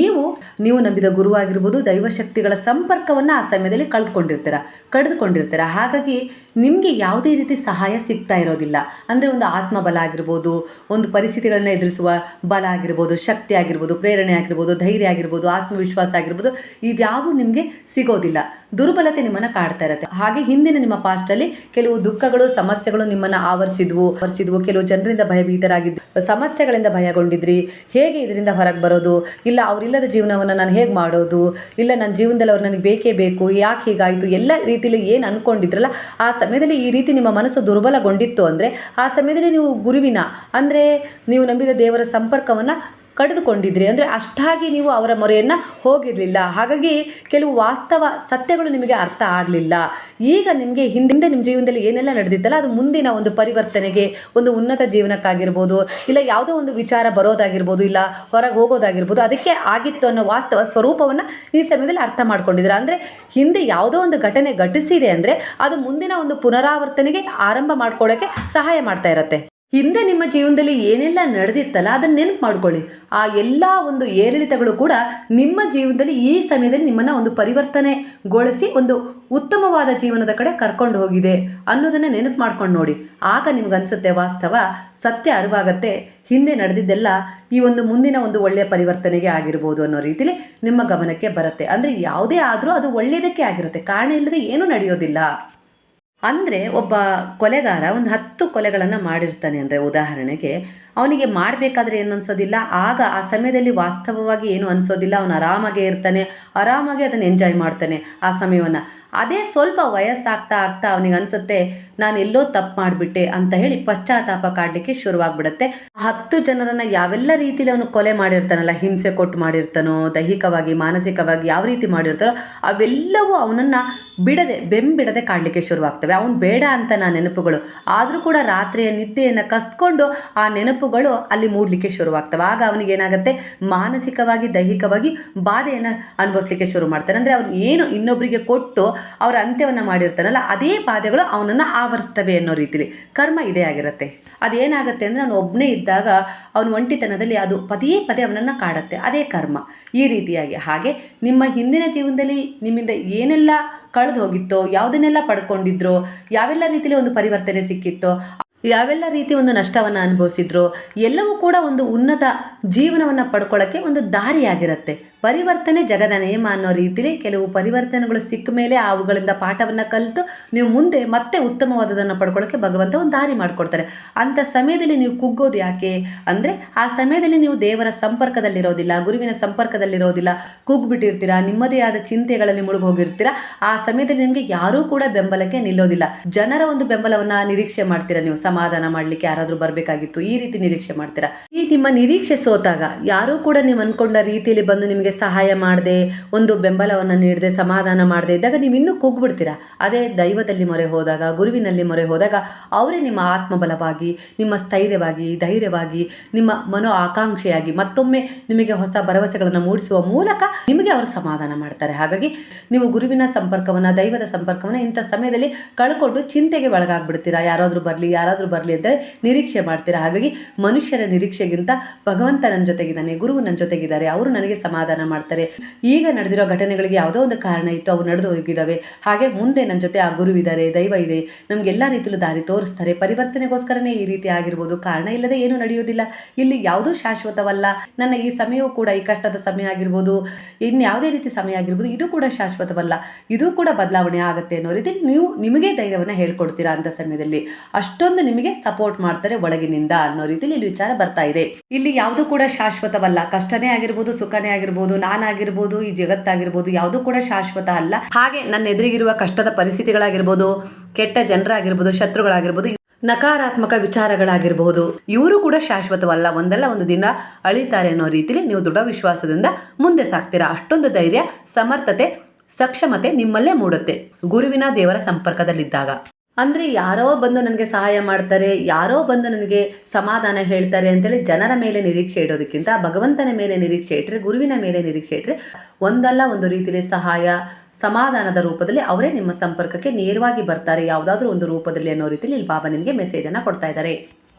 ನೀವು ನಂಬಿದ ಗುರುವಾಗಿರ್ಬೋದು, ದೈವಶಕ್ತಿಗಳ ಸಂಪರ್ಕವನ್ನು ಆ ಸಮಯದಲ್ಲಿ ಕಳೆದುಕೊಂಡಿರ್ತೀರ. ಹಾಗಾಗಿ ನಿಮಗೆ ಯಾವುದೇ ರೀತಿ ಸಹಾಯ ಸಿಗ್ತಾ ಇರೋದಿಲ್ಲ. ಅಂದರೆ ಒಂದು ಆತ್ಮಬಲ ಆಗಿರ್ಬೋದು, ಒಂದು ಪರಿಸ್ಥಿತಿಗಳನ್ನು ಎದುರಿಸುವ ಬಲ ಆಗಿರ್ಬೋದು, ಶಕ್ತಿ ಆಗಿರ್ಬೋದು, ಪ್ರೇರಣೆ ಆಗಿರ್ಬೋದು, ಧೈರ್ಯ ಆಗಿರ್ಬೋದು, ಆತ್ಮವಿಶ್ವಾಸ ಆಗಿರ್ಬೋದು, ಇವ್ಯಾವು ನಿಮಗೆ ಸಿಗೋದಿಲ್ಲ. ದುರ್ಬಲತೆ ನಿಮ್ಮನ್ನು ಕಾಡ್ತಾ ಇರುತ್ತೆ. ಹಾಗೆ ಹಿಂದಿನ ನಿಮ್ಮ ಪಾಸ್ಟಲ್ಲಿ ಕೆಲವು ದುಃಖಗಳು, ಸಮಸ್ಯೆಗಳು ನಿಮ್ಮನ್ನು ಆವರಿಸಿದ್ವು. ಕೆಲವು ಜನರಿಂದ ಭಯಭೀತರಾಗಿದ್ದು, ಸಮಸ್ಯೆಗಳಿಂದ ಭಯಗೊಂಡಿದ್ರಿ. ಹೇಗೆ ಇದರಿಂದ ಹೊರಗೆ ಬರೋದು, ಇಲ್ಲ ಅವರಿಲ್ಲದ ಜೀವನವನ್ನು ನಾನು ಹೇಗೆ ಮಾಡೋದು, ಇಲ್ಲ ನನ್ನ ಜೀವನದಲ್ಲಿ ಅವ್ರು ನನಗೆ ಬೇಕೇ ಬೇಕು, ಯಾಕೆ ಹೀಗಾಯಿತು, ಎಲ್ಲ ರೀತಿಯಲ್ಲಿ ಏನು ಅಂದ್ಕೊಂಡಿದ್ರಲ್ಲ ಆ ಸಮಯದಲ್ಲಿ ಈ ರೀತಿ ನಿಮ್ಮ ಮನಸ್ಸು ದುರ್ಬಲಗೊಂಡಿತ್ತು. ಅಂದರೆ ಆ ಸಮಯದಲ್ಲಿ ನೀವು ಗುರುವಿನ, ಅಂದರೆ ನೀವು ನಂಬಿದ ದೇವರ ಸಂಪರ್ಕವನ್ನು ಕಡಿದುಕೊಂಡಿದ್ರಿ. ಅಂದರೆ ಅಷ್ಟಾಗಿ ನೀವು ಅವರ ಮೊರೆಯನ್ನು ಹೋಗಿರಲಿಲ್ಲ. ಹಾಗಾಗಿ ಕೆಲವು ವಾಸ್ತವ ಸತ್ಯಗಳು ನಿಮಗೆ ಅರ್ಥ ಆಗಲಿಲ್ಲ. ಈಗ ನಿಮಗೆ ಹಿಂದೆ ನಿಮ್ಮ ಜೀವನದಲ್ಲಿ ಏನೆಲ್ಲ ನಡೆದಿತ್ತಲ್ಲ ಅದು ಮುಂದಿನ ಒಂದು ಪರಿವರ್ತನೆಗೆ, ಒಂದು ಉನ್ನತ ಜೀವನಕ್ಕಾಗಿರ್ಬೋದು, ಇಲ್ಲ ಯಾವುದೋ ಒಂದು ವಿಚಾರ ಬರೋದಾಗಿರ್ಬೋದು, ಇಲ್ಲ ಹೊರಗೆ ಹೋಗೋದಾಗಿರ್ಬೋದು, ಅದಕ್ಕೆ ಆಗಿತ್ತು ಅನ್ನೋ ವಾಸ್ತವ ಸ್ವರೂಪವನ್ನು ಈ ಸಮಯದಲ್ಲಿ ಅರ್ಥ ಮಾಡ್ಕೊಂಡಿದ್ದೀರ. ಅಂದರೆ ಹಿಂದೆ ಯಾವುದೋ ಒಂದು ಘಟನೆ ಘಟಿಸಿದೆ ಅಂದರೆ ಅದು ಮುಂದಿನ ಒಂದು ಪುನರಾವರ್ತನೆಗೆ ಆರಂಭ ಮಾಡ್ಕೊಳ್ಳೋಕ್ಕೆ ಸಹಾಯ ಮಾಡ್ತಾ ಇರತ್ತೆ. ಹಿಂದೆ ನಿಮ್ಮ ಜೀವನದಲ್ಲಿ ಏನೆಲ್ಲ ನಡೆದಿತ್ತಲ್ಲ ಅದನ್ನು ನೆನಪು ಮಾಡ್ಕೊಳ್ಳಿ. ಆ ಎಲ್ಲ ಒಂದು ಏರಿಳಿತಗಳು ಕೂಡ ನಿಮ್ಮ ಜೀವನದಲ್ಲಿ ಈ ಸಮಯದಲ್ಲಿ ನಿಮ್ಮನ್ನು ಒಂದು ಪರಿವರ್ತನೆಗೊಳಿಸಿ ಒಂದು ಉತ್ತಮವಾದ ಜೀವನದ ಕಡೆ ಕರ್ಕೊಂಡು ಹೋಗಿದೆ ಅನ್ನೋದನ್ನು ನೆನಪು ಮಾಡ್ಕೊಂಡು ನೋಡಿ. ಆಗ ನಿಮ್ಗನ್ಸುತ್ತೆ ವಾಸ್ತವ ಸತ್ಯ ಅರಿವಾಗತ್ತೆ, ಹಿಂದೆ ನಡೆದಿದ್ದೆಲ್ಲ ಈ ಒಂದು ಮುಂದಿನ ಒಂದು ಒಳ್ಳೆಯ ಪರಿವರ್ತನೆಗೆ ಆಗಿರ್ಬೋದು ಅನ್ನೋ ರೀತಿಲಿ ನಿಮ್ಮ ಗಮನಕ್ಕೆ ಬರುತ್ತೆ. ಅಂದರೆ ಯಾವುದೇ ಆದರೂ ಅದು ಒಳ್ಳೆಯದಕ್ಕೆ ಆಗಿರುತ್ತೆ, ಕಾರಣ ಇಲ್ಲದೆ ಏನೂ ನಡೆಯೋದಿಲ್ಲ. ಅಂದರೆ ಒಬ್ಬ ಕೊಲೆಗಾರ ಒಂದು 10 ಕೊಲೆಗಳನ್ನು ಮಾಡಿರ್ತಾನೆ ಅಂದರೆ ಉದಾಹರಣೆಗೆ, ಅವನಿಗೆ ಮಾಡಬೇಕಾದ್ರೆ ಏನು ಅನ್ಸೋದಿಲ್ಲ, ಆಗ ಆ ಸಮಯದಲ್ಲಿ ವಾಸ್ತವವಾಗಿ ಏನು ಅನಿಸೋದಿಲ್ಲ, ಅವನು ಆರಾಮಾಗೇ ಇರ್ತಾನೆ, ಆರಾಮಾಗಿ ಅದನ್ನು ಎಂಜಾಯ್ ಮಾಡ್ತಾನೆ ಆ ಸಮಯವನ್ನು. ಅದೇ ಸ್ವಲ್ಪ ವಯಸ್ಸಾಗ್ತಾ ಅವನಿಗೆ ಅನಿಸುತ್ತೆ ನಾನು ಎಲ್ಲೋ ತಪ್ಪು ಮಾಡಿಬಿಟ್ಟೆ ಅಂತ ಹೇಳಿ ಪಶ್ಚಾತ್ತಾಪ ಕಾಡಲಿಕ್ಕೆ ಶುರುವಾಗ್ಬಿಡುತ್ತೆ. 10 ಜನರನ್ನು ಯಾವೆಲ್ಲ ರೀತಿಯಲ್ಲಿ ಅವನು ಕೊಲೆ ಮಾಡಿರ್ತಾನಲ್ಲ, ಹಿಂಸೆ ಕೊಟ್ಟು ಮಾಡಿರ್ತಾನೋ, ದೈಹಿಕವಾಗಿ ಮಾನಸಿಕವಾಗಿ ಯಾವ ರೀತಿ ಮಾಡಿರ್ತಾನೋ ಅವೆಲ್ಲವೂ ಅವನನ್ನು ಬೆಂಬಿಡದೆ ಕಾಡಲಿಕ್ಕೆ ಶುರುವಾಗ್ತವೆ. ಅವನು ಬೇಡ ಅಂತ ನೆನಪುಗಳು ಆದರೂ ಕೂಡ ರಾತ್ರಿಯ ನಿದ್ದೆಯನ್ನು ಕಸ್ಕೊಂಡು ಆ ನೆನಪುಗಳು ಅಲ್ಲಿ ಮೂಡಲಿಕ್ಕೆ ಶುರುವಾಗ್ತವೆ. ಆಗ ಅವನಿಗೇನಾಗುತ್ತೆ, ಮಾನಸಿಕವಾಗಿ ದೈಹಿಕವಾಗಿ ಬಾಧೆಯನ್ನು ಅನುಭವಿಸ್ಲಿಕ್ಕೆ ಶುರು ಮಾಡ್ತಾನೆ. ಅಂದರೆ ಅವನು ಏನು ಇನ್ನೊಬ್ಬರಿಗೆ ಕೊಟ್ಟು ಅವರ ಅಂತ್ಯವನ್ನು ಮಾಡಿರ್ತಾನಲ್ಲ ಅದೇ ಬಾಧೆಗಳು ಅವನನ್ನು ಆವರಿಸ್ತವೆ ಅನ್ನೋ ರೀತಿಲಿ ಕರ್ಮ ಇದೇ ಆಗಿರುತ್ತೆ. ಅದೇನಾಗುತ್ತೆ ಅಂದರೆ ಅವನು ಒಬ್ಬನೇ ಇದ್ದಾಗ ಅವನ ಒಂಟಿತನದಲ್ಲಿ ಅದು ಪದೇ ಅವನನ್ನು ಕಾಡುತ್ತೆ, ಅದೇ ಕರ್ಮ. ಈ ರೀತಿಯಾಗಿ ಹಾಗೆ ನಿಮ್ಮ ಹಿಂದಿನ ಜೀವನದಲ್ಲಿ ನಿಮ್ಮಿಂದ ಏನೆಲ್ಲ ಕಳೆದು ಹೋಗಿತ್ತೋ, ಯಾವುದನ್ನೆಲ್ಲ ಪಡ್ಕೊಂಡಿದ್ರೋ, ಯಾವೆಲ್ಲ ರೀತಿಯಲ್ಲಿ ಒಂದು ಪರಿವರ್ತನೆ ಸಿಕ್ಕಿತ್ತೋ, ಯಾವೆಲ್ಲ ರೀತಿ ಒಂದು ನಷ್ಟವನ್ನು ಅನುಭವಿಸಿದ್ರು, ಎಲ್ಲವೂ ಕೂಡ ಒಂದು ಉನ್ನತ ಜೀವನವನ್ನು ಪಡ್ಕೊಳ್ಳೋಕ್ಕೆ ಒಂದು ದಾರಿಯಾಗಿರುತ್ತೆ. ಪರಿವರ್ತನೆ ಜಗದ ನಿಯಮ ಅನ್ನೋ ರೀತಿಯಲ್ಲಿ ಕೆಲವು ಪರಿವರ್ತನೆಗಳು ಸಿಕ್ಕ ಮೇಲೆ ಅವುಗಳಿಂದ ಪಾಠವನ್ನು ಕಲಿತು ನೀವು ಮುಂದೆ ಮತ್ತೆ ಉತ್ತಮವಾದದನ್ನು ಪಡ್ಕೊಳ್ಳೋಕ್ಕೆ ಭಗವಂತ ಒಂದು ದಾರಿ ಮಾಡಿಕೊಡ್ತಾರೆ. ಅಂಥ ಸಮಯದಲ್ಲಿ ನೀವು ಕುಗ್ಗೋದು ಯಾಕೆ ಅಂದರೆ ಆ ಸಮಯದಲ್ಲಿ ನೀವು ದೇವರ ಸಂಪರ್ಕದಲ್ಲಿರೋದಿಲ್ಲ, ಗುರುವಿನ ಸಂಪರ್ಕದಲ್ಲಿರೋದಿಲ್ಲ, ಕುಗ್ಬಿಟ್ಟಿರ್ತೀರಾ, ನಿಮ್ಮದೇ ಆದ ಚಿಂತೆಗಳಲ್ಲಿ ಮುಳುಗೋಗಿರ್ತೀರಾ. ಆ ಸಮಯದಲ್ಲಿ ನಿಮಗೆ ಯಾರೂ ಕೂಡ ಬೆಂಬಲಕ್ಕೆ ನಿಲ್ಲೋದಿಲ್ಲ. ಜನರ ಒಂದು ಬೆಂಬಲವನ್ನು ನಿರೀಕ್ಷೆ ಮಾಡ್ತೀರಾ, ನೀವು ಸಮಾಧಾನ ಮಾಡಲಿಕ್ಕೆ ಯಾರಾದರೂ ಬರಬೇಕಾಗಿತ್ತು ಈ ರೀತಿ ನಿರೀಕ್ಷೆ ಮಾಡ್ತೀರಾ. ಈ ನಿಮ್ಮ ನಿರೀಕ್ಷೆ ಸೋತಾಗ ಯಾರೂ ಕೂಡ ನೀವು ಅಂದ್ಕೊಂಡ ರೀತಿಯಲ್ಲಿ ಬಂದು ನಿಮಗೆ ಸಹಾಯ ಮಾಡದೆ, ಒಂದು ಬೆಂಬಲವನ್ನು ನೀಡದೆ, ಸಮಾಧಾನ ಮಾಡದೆ ಇದ್ದಾಗ ನೀವು ಇನ್ನೂ ಕುಗ್ಬಿಡ್ತೀರಾ. ಅದೇ ದೈವದಲ್ಲಿ ಮೊರೆ ಹೋದಾಗ, ಗುರುವಿನಲ್ಲಿ ಮೊರೆ ಹೋದಾಗ ಅವರೇ ನಿಮ್ಮ ಆತ್ಮಬಲವಾಗಿ, ನಿಮ್ಮ ಸ್ಥೈರ್ಯವಾಗಿ, ಧೈರ್ಯವಾಗಿ, ನಿಮ್ಮ ಮನೋ ಆಕಾಂಕ್ಷೆಯಾಗಿ ಮತ್ತೊಮ್ಮೆ ನಿಮಗೆ ಹೊಸ ಭರವಸೆಗಳನ್ನು ಮೂಡಿಸುವ ಮೂಲಕ ನಿಮಗೆ ಅವರು ಸಮಾಧಾನ ಮಾಡ್ತಾರೆ. ಹಾಗಾಗಿ ನೀವು ಗುರುವಿನ ಸಂಪರ್ಕವನ್ನು, ದೈವದ ಸಂಪರ್ಕವನ್ನು ಇಂಥ ಸಮಯದಲ್ಲಿ ಕಳ್ಕೊಂಡು ಚಿಂತೆಗೆ ಒಳಗಾಗ್ಬಿಡ್ತೀರಾ. ಯಾರಾದರೂ ಬರಲಿ ಅಂತ ನಿರೀಕ್ಷೆ ಮಾಡ್ತೀರಾ. ಹಾಗಾಗಿ ಮನುಷ್ಯರ ನಿರೀಕ್ಷೆಗಿಂತ ಭಗವಂತ ನನ್ನ ಜೊತೆಗಿದ್ದಾನೆ, ಗುರು ನನ್ನ ಜೊತೆಗಿದ್ದಾರೆ, ಅವರು ನನಗೆ ಸಮಾಧಾನ ಮಾಡ್ತಾರೆ. ಈಗ ನಡೆದಿರೋ ಘಟನೆಗಳಿಗೆ ಯಾವುದೋ ಒಂದು ಕಾರಣ ಇತ್ತು, ಅವು ನಡೆದು ಹೋಗಿದ್ದಾವೆ. ಹಾಗೆ ಮುಂದೆ ನನ್ನ ಜೊತೆ ಆ ಗುರುವಿದ್ದಾರೆ, ದೈವ ಇದೆ, ನಮಗೆಲ್ಲ ರೀತಿಯಲ್ಲೂ ದಾರಿ ತೋರಿಸ್ತಾರೆ. ಪರಿವರ್ತನೆಗೋಸ್ಕರನೇ ಈ ರೀತಿ ಆಗಿರ್ಬೋದು, ಕಾರಣ ಇಲ್ಲದೆ ಏನೂ ನಡೆಯೋದಿಲ್ಲ. ಇಲ್ಲಿ ಯಾವುದೂ ಶಾಶ್ವತವಲ್ಲ. ನನ್ನ ಈ ಸಮಯವೂ ಕೂಡ, ಈ ಕಷ್ಟದ ಸಮಯ ಆಗಿರ್ಬೋದು, ಇನ್ಯಾವುದೇ ರೀತಿ ಸಮಯ ಆಗಿರ್ಬೋದು, ಇದು ಕೂಡ ಶಾಶ್ವತವಲ್ಲ, ಇದು ಕೂಡ ಬದಲಾವಣೆ ಆಗುತ್ತೆ ಅನ್ನೋ ರೀತಿ ನೀವು ನಿಮಗೆ ಧೈರ್ಯವನ್ನು ಹೇಳ್ಕೊಡ್ತೀರಾ. ಅಂಥ ಸಮಯದಲ್ಲಿ ಅಷ್ಟೊಂದು ನಿಮಗೆ ಸಪೋರ್ಟ್ ಮಾಡ್ತಾರೆ ಒಳಗಿನಿಂದ ಅನ್ನೋ ರೀತಿಯಲ್ಲಿ ಇಲ್ಲಿ ವಿಚಾರ ಬರ್ತಾ ಇದೆ. ಇಲ್ಲಿ ಯಾವುದು ಕೂಡ ಶಾಶ್ವತವಲ್ಲ. ಕಷ್ಟನೇ ಆಗಿರ್ಬೋದು, ಸುಖನೇ ಆಗಿರ್ಬೋದು, ನಾನಾಗಿರ್ಬೋದು, ಈ ಜಗತ್ತಾಗಿರ್ಬೋದು, ಯಾವುದು ಕೂಡ ಶಾಶ್ವತ ಅಲ್ಲ. ಹಾಗೆ ನನ್ನ ಎದುರಿಗಿರುವ ಕಷ್ಟದ ಪರಿಸ್ಥಿತಿಗಳಾಗಿರ್ಬೋದು, ಕೆಟ್ಟ ಜನರಾಗಿರ್ಬೋದು, ಶತ್ರುಗಳಾಗಿರ್ಬೋದು, ನಕಾರಾತ್ಮಕ ವಿಚಾರಗಳಾಗಿರಬಹುದು, ಇವರು ಕೂಡ ಶಾಶ್ವತವಲ್ಲ. ಒಂದಲ್ಲ ಒಂದು ದಿನ ಅಳಿತಾರೆ ಅನ್ನೋ ರೀತಿಯಲ್ಲಿ ನೀವು ದೃಢ ವಿಶ್ವಾಸದಿಂದ ಮುಂದೆ ಸಾಗ್ತೀರಾ. ಅಷ್ಟೊಂದು ಧೈರ್ಯ, ಸಮರ್ಥತೆ, ಸಕ್ಷಮತೆ ನಿಮ್ಮಲ್ಲೇ ಮೂಡುತ್ತೆ ಗುರುವಿನ ದೇವರ ಸಂಪರ್ಕದಲ್ಲಿದ್ದಾಗ. ಅಂದರೆ ಯಾರೋ ಬಂದು ನನಗೆ ಸಹಾಯ ಮಾಡ್ತಾರೆ, ಯಾರೋ ಬಂದು ನನಗೆ ಸಮಾಧಾನ ಹೇಳ್ತಾರೆ ಅಂತೇಳಿ ಜನರ ಮೇಲೆ ನಿರೀಕ್ಷೆ ಇಡೋದಕ್ಕಿಂತ ಭಗವಂತನ ಮೇಲೆ ನಿರೀಕ್ಷೆ ಇಟ್ಟರೆ, ಗುರುವಿನ ಮೇಲೆ ನಿರೀಕ್ಷೆ ಇಟ್ಟರೆ ಒಂದಲ್ಲ ಒಂದು ರೀತಿಯಲ್ಲಿ ಸಹಾಯ, ಸಮಾಧಾನದ ರೂಪದಲ್ಲಿ ಅವರೇ ನಿಮ್ಮ ಸಂಪರ್ಕಕ್ಕೆ ನೇರವಾಗಿ ಬರ್ತಾರೆ, ಯಾವುದಾದ್ರೂ ಒಂದು ರೂಪದಲ್ಲಿ ಅನ್ನೋ ರೀತಿಯಲ್ಲಿ ಇಲ್ಲಿ ಬಾಬಾ ನಿಮಗೆ ಮೆಸೇಜನ್ನು ಕೊಡ್ತಾ ಇದ್ದಾರೆ.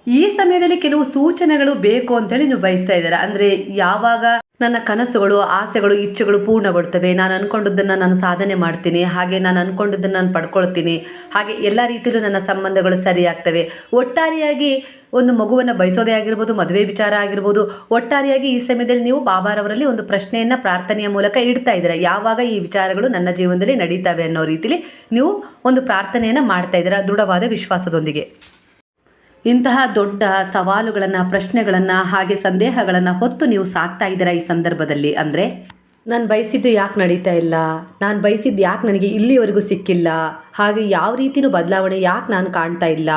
ಈ ಸಮಯದಲ್ಲಿ ಕೆಲವು ಸೂಚನೆಗಳು ಬೇಕು ಅಂತೇಳಿ ನೀವು ಬಯಸ್ತಾ ಇದ್ದೀರಾ. ಅಂದರೆ ಯಾವಾಗ ನನ್ನ ಕನಸುಗಳು, ಆಸೆಗಳು, ಇಚ್ಛೆಗಳು ಪೂರ್ಣಗೊಳ್ತವೆ, ನಾನು ಅಂದ್ಕೊಂಡದ್ದನ್ನು ನಾನು ಸಾಧನೆ ಮಾಡ್ತೀನಿ, ಹಾಗೆ ನಾನು ಅಂದ್ಕೊಂಡದ್ದನ್ನು ನಾನು ಪಡ್ಕೊಳ್ತೀನಿ, ಹಾಗೆ ಎಲ್ಲ ರೀತಿಯಲ್ಲೂ ನನ್ನ ಸಂಬಂಧಗಳು ಸರಿಯಾಗ್ತವೆ. ಒಟ್ಟಾರೆಯಾಗಿ ಒಂದು ಮಗುವನ್ನು ಬಯಸೋದೇ ಆಗಿರ್ಬೋದು, ಮದುವೆ ವಿಚಾರ ಆಗಿರ್ಬೋದು, ಒಟ್ಟಾರೆಯಾಗಿ ಈ ಸಮಯದಲ್ಲಿ ನೀವು ಬಾಬಾರವರಲ್ಲಿ ಒಂದು ಪ್ರಶ್ನೆಯನ್ನು ಪ್ರಾರ್ಥನೆಯ ಮೂಲಕ ಇಡ್ತಾ ಇದ್ದೀರಾ. ಯಾವಾಗ ಈ ವಿಚಾರಗಳು ನನ್ನ ಜೀವನದಲ್ಲಿ ನಡೀತವೆ ಅನ್ನೋ ರೀತಿಯಲ್ಲಿ ನೀವು ಒಂದು ಪ್ರಾರ್ಥನೆಯನ್ನು ಮಾಡ್ತಾ ಇದ್ದೀರಾ ದೃಢವಾದ ವಿಶ್ವಾಸದೊಂದಿಗೆ. ಇಂತಹ ದೊಡ್ಡ ಸವಾಲುಗಳನ್ನು, ಪ್ರಶ್ನೆಗಳನ್ನು, ಹಾಗೆ ಸಂದೇಹಗಳನ್ನು ಹೊತ್ತು ನೀವು ಸಾಕ್ತಾ ಇದ್ದೀರಾ ಈ ಸಂದರ್ಭದಲ್ಲಿ. ಅಂದರೆ ನಾನು ಬಯಸಿದ್ದು ಯಾಕೆ ನಡೀತಾ ಇಲ್ಲ, ನಾನು ಬಯಸಿದ್ದು ಯಾಕೆ ನನಗೆ ಇಲ್ಲಿವರೆಗೂ ಸಿಕ್ಕಿಲ್ಲ, ಹಾಗೆ ಯಾವ ರೀತಿಯೂ ಬದಲಾವಣೆ ಯಾಕೆ ನಾನು ಕಾಣ್ತಾ ಇಲ್ಲ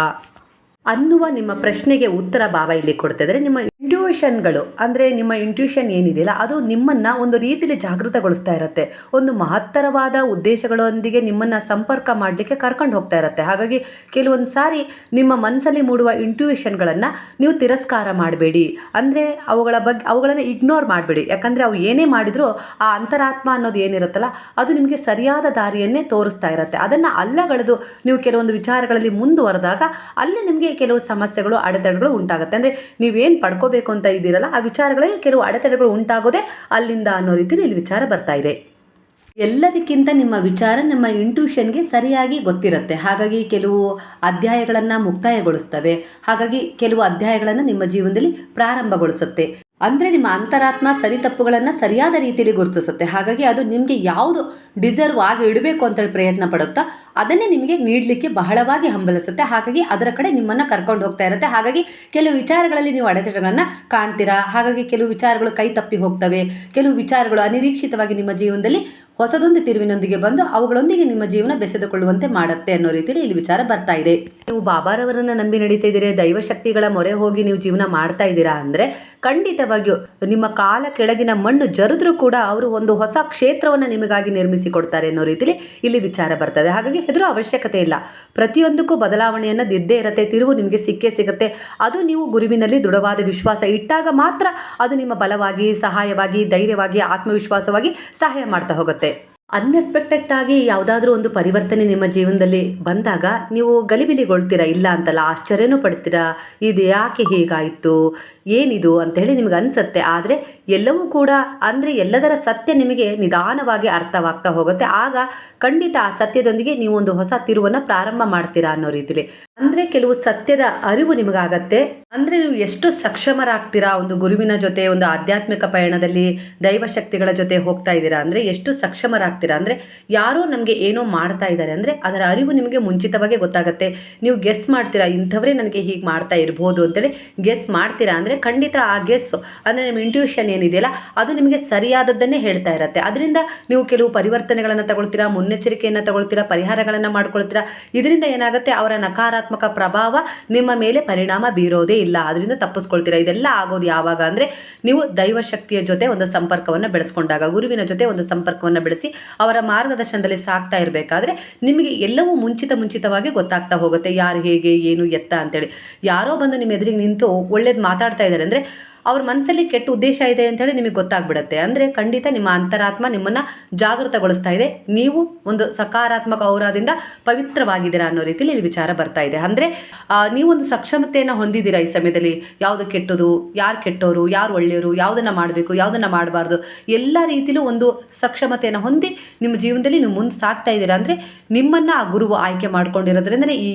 ಅನ್ನುವ ನಿಮ್ಮ ಪ್ರಶ್ನೆಗೆ ಉತ್ತರ ಬಾಬಾ ಇಲ್ಲಿ ಕೊಡ್ತಾ ಇದ್ದಾರೆ. ನಿಮ್ಮ ಇಂಟ್ಯೂಷನ್ಗಳು, ಅಂದರೆ ನಿಮ್ಮ ಇಂಟ್ಯೂಷನ್ ಏನಿದೆಯಲ್ಲ ಅದು ನಿಮ್ಮನ್ನು ಒಂದು ರೀತಿಯಲ್ಲಿ ಜಾಗೃತಗೊಳಿಸ್ತಾ ಇರುತ್ತೆ. ಒಂದು ಮಹತ್ತರವಾದ ಉದ್ದೇಶಗಳೊಂದಿಗೆ ನಿಮ್ಮನ್ನು ಸಂಪರ್ಕ ಮಾಡಲಿಕ್ಕೆ ಕರ್ಕೊಂಡು ಹೋಗ್ತಾ ಇರುತ್ತೆ. ಹಾಗಾಗಿ ಕೆಲವೊಂದು ಸಾರಿ ನಿಮ್ಮ ಮನಸ್ಸಲ್ಲಿ ಮೂಡುವ ಇಂಟ್ಯೂಷನ್ಗಳನ್ನು ನೀವು ತಿರಸ್ಕಾರ ಮಾಡಬೇಡಿ. ಅಂದರೆ ಅವುಗಳನ್ನು ಇಗ್ನೋರ್ ಮಾಡಬೇಡಿ. ಯಾಕಂದರೆ ಅವು ಏನೇ ಮಾಡಿದರೂ ಆ ಅಂತರಾತ್ಮ ಅನ್ನೋದು ಏನಿರುತ್ತಲ್ಲ ಅದು ನಿಮಗೆ ಸರಿಯಾದ ದಾರಿಯನ್ನೇ ತೋರಿಸ್ತಾ ಇರುತ್ತೆ. ಅದನ್ನು ಅಲ್ಲಗಳೆದು ನೀವು ಕೆಲವೊಂದು ವಿಚಾರಗಳಲ್ಲಿ ಮುಂದುವರೆದಾಗ ಅಲ್ಲಿ ನಿಮಗೆ ಕೆಲವು ಸಮಸ್ಯೆಗಳು, ಅಡೆತಡೆಗಳು ಉಂಟಾಗುತ್ತೆ. ಅಂದರೆ ನೀವೇನು ಪಡ್ಕೋಬೇಕು ಅಂತ ಇದ್ದೀರಲ್ಲ ಆ ವಿಚಾರಗಳಿಗೆ ಕೆಲವು ಅಡೆತಡೆಗಳು ಉಂಟಾಗೋದೇ ಅಲ್ಲಿಂದ ಅನ್ನೋ ರೀತಿಯಲ್ಲಿ ಇಲ್ಲಿ ವಿಚಾರ ಬರ್ತಾ ಇದೆ. ಎಲ್ಲದಕ್ಕಿಂತ ನಿಮ್ಮ ವಿಚಾರ ನಿಮ್ಮ ಇಂಟ್ಯೂಷನ್ಗೆ ಸರಿಯಾಗಿ ಗೊತ್ತಿರುತ್ತೆ. ಹಾಗಾಗಿ ಕೆಲವು ಅಧ್ಯಾಯಗಳನ್ನು ಮುಕ್ತಾಯಗೊಳಿಸ್ತವೆ, ಹಾಗಾಗಿ ಕೆಲವು ಅಧ್ಯಾಯಗಳನ್ನು ನಿಮ್ಮ ಜೀವನದಲ್ಲಿ ಪ್ರಾರಂಭಗೊಳಿಸುತ್ತೆ. ಅಂದರೆ ನಿಮ್ಮ ಅಂತರಾತ್ಮ ಸರಿ ತಪ್ಪುಗಳನ್ನು ಸರಿಯಾದ ರೀತಿಯಲ್ಲಿ ಗುರುತಿಸುತ್ತೆ. ಹಾಗಾಗಿ ಅದು ನಿಮಗೆ ಯಾವುದು ಡಿಸರ್ವ್ ಆಗಿ ಇಡಬೇಕು ಅಂತೇಳಿ ಪ್ರಯತ್ನ ಪಡುತ್ತಾ ಅದನ್ನೇ ನಿಮಗೆ ನೀಡಲಿಕ್ಕೆ ಬಹಳವಾಗಿ ಹಂಬಲಿಸುತ್ತೆ. ಹಾಗಾಗಿ ಅದರ ಕಡೆ ನಿಮ್ಮನ್ನು ಕರ್ಕೊಂಡು ಹೋಗ್ತಾ ಇರುತ್ತೆ. ಹಾಗಾಗಿ ಕೆಲವು ವಿಚಾರಗಳಲ್ಲಿ ನೀವು ಅಡೆತಡೆಗಳನ್ನು ಕಾಣ್ತೀರಾ. ಹಾಗಾಗಿ ಕೆಲವು ವಿಚಾರಗಳು ಕೈ ತಪ್ಪಿ ಹೋಗ್ತವೆ, ಕೆಲವು ವಿಚಾರಗಳು ಅನಿರೀಕ್ಷಿತವಾಗಿ ನಿಮ್ಮ ಜೀವನದಲ್ಲಿ ಹೊಸದೊಂದು ತಿರುವಿನೊಂದಿಗೆ ಬಂದು ಅವುಗಳೊಂದಿಗೆ ನಿಮ್ಮ ಜೀವನ ಬೆಸೆದುಕೊಳ್ಳುವಂತೆ ಮಾಡುತ್ತೆ ಅನ್ನೋ ರೀತಿಯಲ್ಲಿ ಇಲ್ಲಿ ವಿಚಾರ ಬರ್ತಾ ಇದೆ. ನೀವು ಬಾಬಾರವರನ್ನು ನಂಬಿ ನಡೀತಾ ಇದ್ದೀರಿ, ದೈವಶಕ್ತಿಗಳ ಮೊರೆ ಹೋಗಿ ನೀವು ಜೀವನ ಮಾಡ್ತಾ ಇದ್ದೀರಾ ಅಂದರೆ ಖಂಡಿತವಾಗಿಯೂ ನಿಮ್ಮ ಕಾಲ ಕೆಳಗಿನ ಮಣ್ಣು ಜರಿದ್ರೂ ಕೂಡ ಅವರು ಒಂದು ಹೊಸ ಕ್ಷೇತ್ರವನ್ನು ನಿಮಗಾಗಿ ನಿರ್ಮಿಸಿ ಕೊಡ್ತಾರೆ ಅನ್ನೋ ರೀತಿಯಲ್ಲಿ ಇಲ್ಲಿ ವಿಚಾರ ಬರ್ತದೆ. ಹಾಗಾಗಿ ಹೆದರೋ ಅವಶ್ಯಕತೆ ಇಲ್ಲ. ಪ್ರತಿಯೊಂದಕ್ಕೂ ಬದಲಾವಣೆಯನ್ನು ಇದ್ದೇ ಇರುತ್ತೆ, ತಿರುವು ನಿಮಗೆ ಸಿಕ್ಕೇ ಸಿಗುತ್ತೆ. ಅದು ನೀವು ಗುರುವಿನಲ್ಲಿ ದೃಢವಾದ ವಿಶ್ವಾಸ ಇಟ್ಟಾಗ ಮಾತ್ರ ಅದು ನಿಮ್ಮ ಬಲವಾಗಿ, ಸಹಾಯವಾಗಿ, ಧೈರ್ಯವಾಗಿ, ಆತ್ಮವಿಶ್ವಾಸವಾಗಿ ಸಹಾಯ ಮಾಡ್ತಾ ಹೋಗುತ್ತೆ. ಅನ್ಎಕ್ಸ್ಪೆಕ್ಟೆಡ್ ಆಗಿ ಯಾವುದಾದ್ರೂ ಒಂದು ಪರಿವರ್ತನೆ ನಿಮ್ಮ ಜೀವನದಲ್ಲಿ ಬಂದಾಗ ನೀವು ಗಲಿಬಿಲಿಗೊಳ್ತೀರಾ, ಇಲ್ಲ ಅಂತಲ್ಲ, ಆಶ್ಚರ್ಯನೂ ಪಡ್ತೀರಾ. ಇದು ಯಾಕೆ ಹೀಗಾಯಿತು, ಏನಿದು ಅಂತೇಳಿ ನಿಮಗೆ ಅನಿಸುತ್ತೆ. ಆದರೆ ಎಲ್ಲವೂ ಕೂಡ ಅಂದರೆ ಎಲ್ಲದರ ಸತ್ಯ ನಿಮಗೆ ನಿಧಾನವಾಗಿ ಅರ್ಥವಾಗ್ತಾ ಹೋಗುತ್ತೆ. ಆಗ ಖಂಡಿತ ಆ ಸತ್ಯದೊಂದಿಗೆ ನೀವು ಒಂದು ಹೊಸ ತಿರುವನ್ನು ಪ್ರಾರಂಭ ಮಾಡ್ತೀರಾ ಅನ್ನೋ ರೀತಿಲಿ. ಅಂದರೆ ಕೆಲವು ಸತ್ಯದ ಅರಿವು ನಿಮಗಾಗತ್ತೆ. ಅಂದರೆ ನೀವು ಎಷ್ಟು ಸಕ್ಷಮರಾಗ್ತೀರಾ ಒಂದು ಗುರುವಿನ ಜೊತೆ, ಒಂದು ಆಧ್ಯಾತ್ಮಿಕ ಪಯಣದಲ್ಲಿ ದೈವಶಕ್ತಿಗಳ ಜೊತೆ ಹೋಗ್ತಾ ಇದ್ದೀರಾ ಅಂದರೆ ಎಷ್ಟು ಸಕ್ಷಮರಾಗ್ತೀರಾ ಅಂದರೆ ಯಾರೋ ನಮಗೆ ಏನೋ ಮಾಡ್ತಾ ಇದ್ದಾರೆ ಅಂದರೆ ಅದರ ಅರಿವು ನಿಮಗೆ ಮುಂಚಿತವಾಗೇ ಗೊತ್ತಾಗುತ್ತೆ. ನೀವು ಗೆಸ್ ಮಾಡ್ತೀರಾ, ಇಂಥವರೇ ನನಗೆ ಹೀಗೆ ಮಾಡ್ತಾ ಇರ್ಬೋದು ಅಂತೇಳಿ ಗೆಸ್ ಮಾಡ್ತೀರಾ. ಅಂದರೆ ಖಂಡಿತ ಆ ಗೆಸ್ ಅಂದರೆ ನಿಮ್ಮ ಇಂಟ್ಯೂಷನ್ ಏನಿದೆಯಲ್ಲ ಅದು ನಿಮಗೆ ಸರಿಯಾದದ್ದನ್ನೇ ಹೇಳ್ತಾ ಇರುತ್ತೆ. ಅದರಿಂದ ನೀವು ಕೆಲವು ಪರಿವರ್ತನೆಗಳನ್ನು ತಗೊಳ್ತೀರಾ, ಮುನ್ನೆಚ್ಚರಿಕೆಯನ್ನು ತಗೊಳ್ತೀರಾ, ಪರಿಹಾರಗಳನ್ನು ಮಾಡ್ಕೊಳ್ತೀರಾ. ಇದರಿಂದ ಏನಾಗುತ್ತೆ, ಅವರ ನಕಾರಾತ್ಮಕ ಪ್ರಭಾವ ನಿಮ್ಮ ಮೇಲೆ ಪರಿಣಾಮ ಬೀರೋದೇ ಇಲ್ಲ. ಅದರಿಂದ ತಪ್ಪಿಸ್ಕೊಳ್ತೀರಾ. ಇದೆಲ್ಲ ಆಗೋದು ಯಾವಾಗ ಅಂದರೆ ನೀವು ದೈವಶಕ್ತಿಯ ಜೊತೆ ಒಂದು ಸಂಪರ್ಕವನ್ನು ಬೆಳೆಸ್ಕೊಂಡಾಗ, ಗುರುವಿನ ಜೊತೆ ಒಂದು ಸಂಪರ್ಕವನ್ನು ಬೆಳೆಸಿ ಅವರ ಮಾರ್ಗದರ್ಶನದಲ್ಲಿ ಸಾಕ್ತಾ ಇರಬೇಕಾದ್ರೆ ನಿಮಗೆ ಎಲ್ಲವೂ ಮುಂಚಿತವಾಗಿ ಗೊತ್ತಾಗ್ತಾ ಹೋಗುತ್ತೆ. ಯಾರು ಹೇಗೆ, ಏನು, ಎತ್ತ ಅಂತೇಳಿ. ಯಾರೋ ಬಂದು ನಿಮ್ಮ ಎದುರಿಗೆ ನಿಂತು ಒಳ್ಳೇದು ಮಾತಾಡ್ತಾ ಇದ್ದಾರೆ ಅಂದರೆ ಅವ್ರ ಮನಸ್ಸಲ್ಲಿ ಕೆಟ್ಟ ಉದ್ದೇಶ ಇದೆ ಅಂತೇಳಿ ನಿಮಗೆ ಗೊತ್ತಾಗ್ಬಿಡುತ್ತೆ. ಅಂದರೆ ಖಂಡಿತ ನಿಮ್ಮ ಅಂತರಾತ್ಮ ನಿಮ್ಮನ್ನು ಜಾಗೃತಗೊಳಿಸ್ತಾ ಇದೆ. ನೀವು ಒಂದು ಸಕಾರಾತ್ಮಕ ಔರಾದಿಂದ ಪವಿತ್ರವಾಗಿದ್ದೀರಾ ಅನ್ನೋ ರೀತಿಯಲ್ಲಿ ಇಲ್ಲಿ ವಿಚಾರ ಬರ್ತಾ ಇದೆ. ಅಂದರೆ ನೀವೊಂದು ಸಕ್ಷಮತೆಯನ್ನು ಹೊಂದಿದ್ದೀರಾ ಈ ಸಮಯದಲ್ಲಿ. ಯಾವುದು ಕೆಟ್ಟದು, ಯಾರು ಕೆಟ್ಟವರು, ಯಾರು ಒಳ್ಳೆಯವರು, ಯಾವುದನ್ನು ಮಾಡಬೇಕು, ಯಾವುದನ್ನು ಮಾಡಬಾರ್ದು, ಎಲ್ಲ ರೀತಿಯಲ್ಲೂ ಒಂದು ಸಕ್ಷಮತೆಯನ್ನು ಹೊಂದಿ ನಿಮ್ಮ ಜೀವನದಲ್ಲಿ ನೀವು ಮುಂದೆ ಸಾಗ್ತಾ ಇದ್ದೀರಾ. ಅಂದರೆ ನಿಮ್ಮನ್ನು ಆ ಗುರುವು ಆಯ್ಕೆ ಮಾಡ್ಕೊಂಡಿರೋದ್ರಿಂದಲೇ ಈ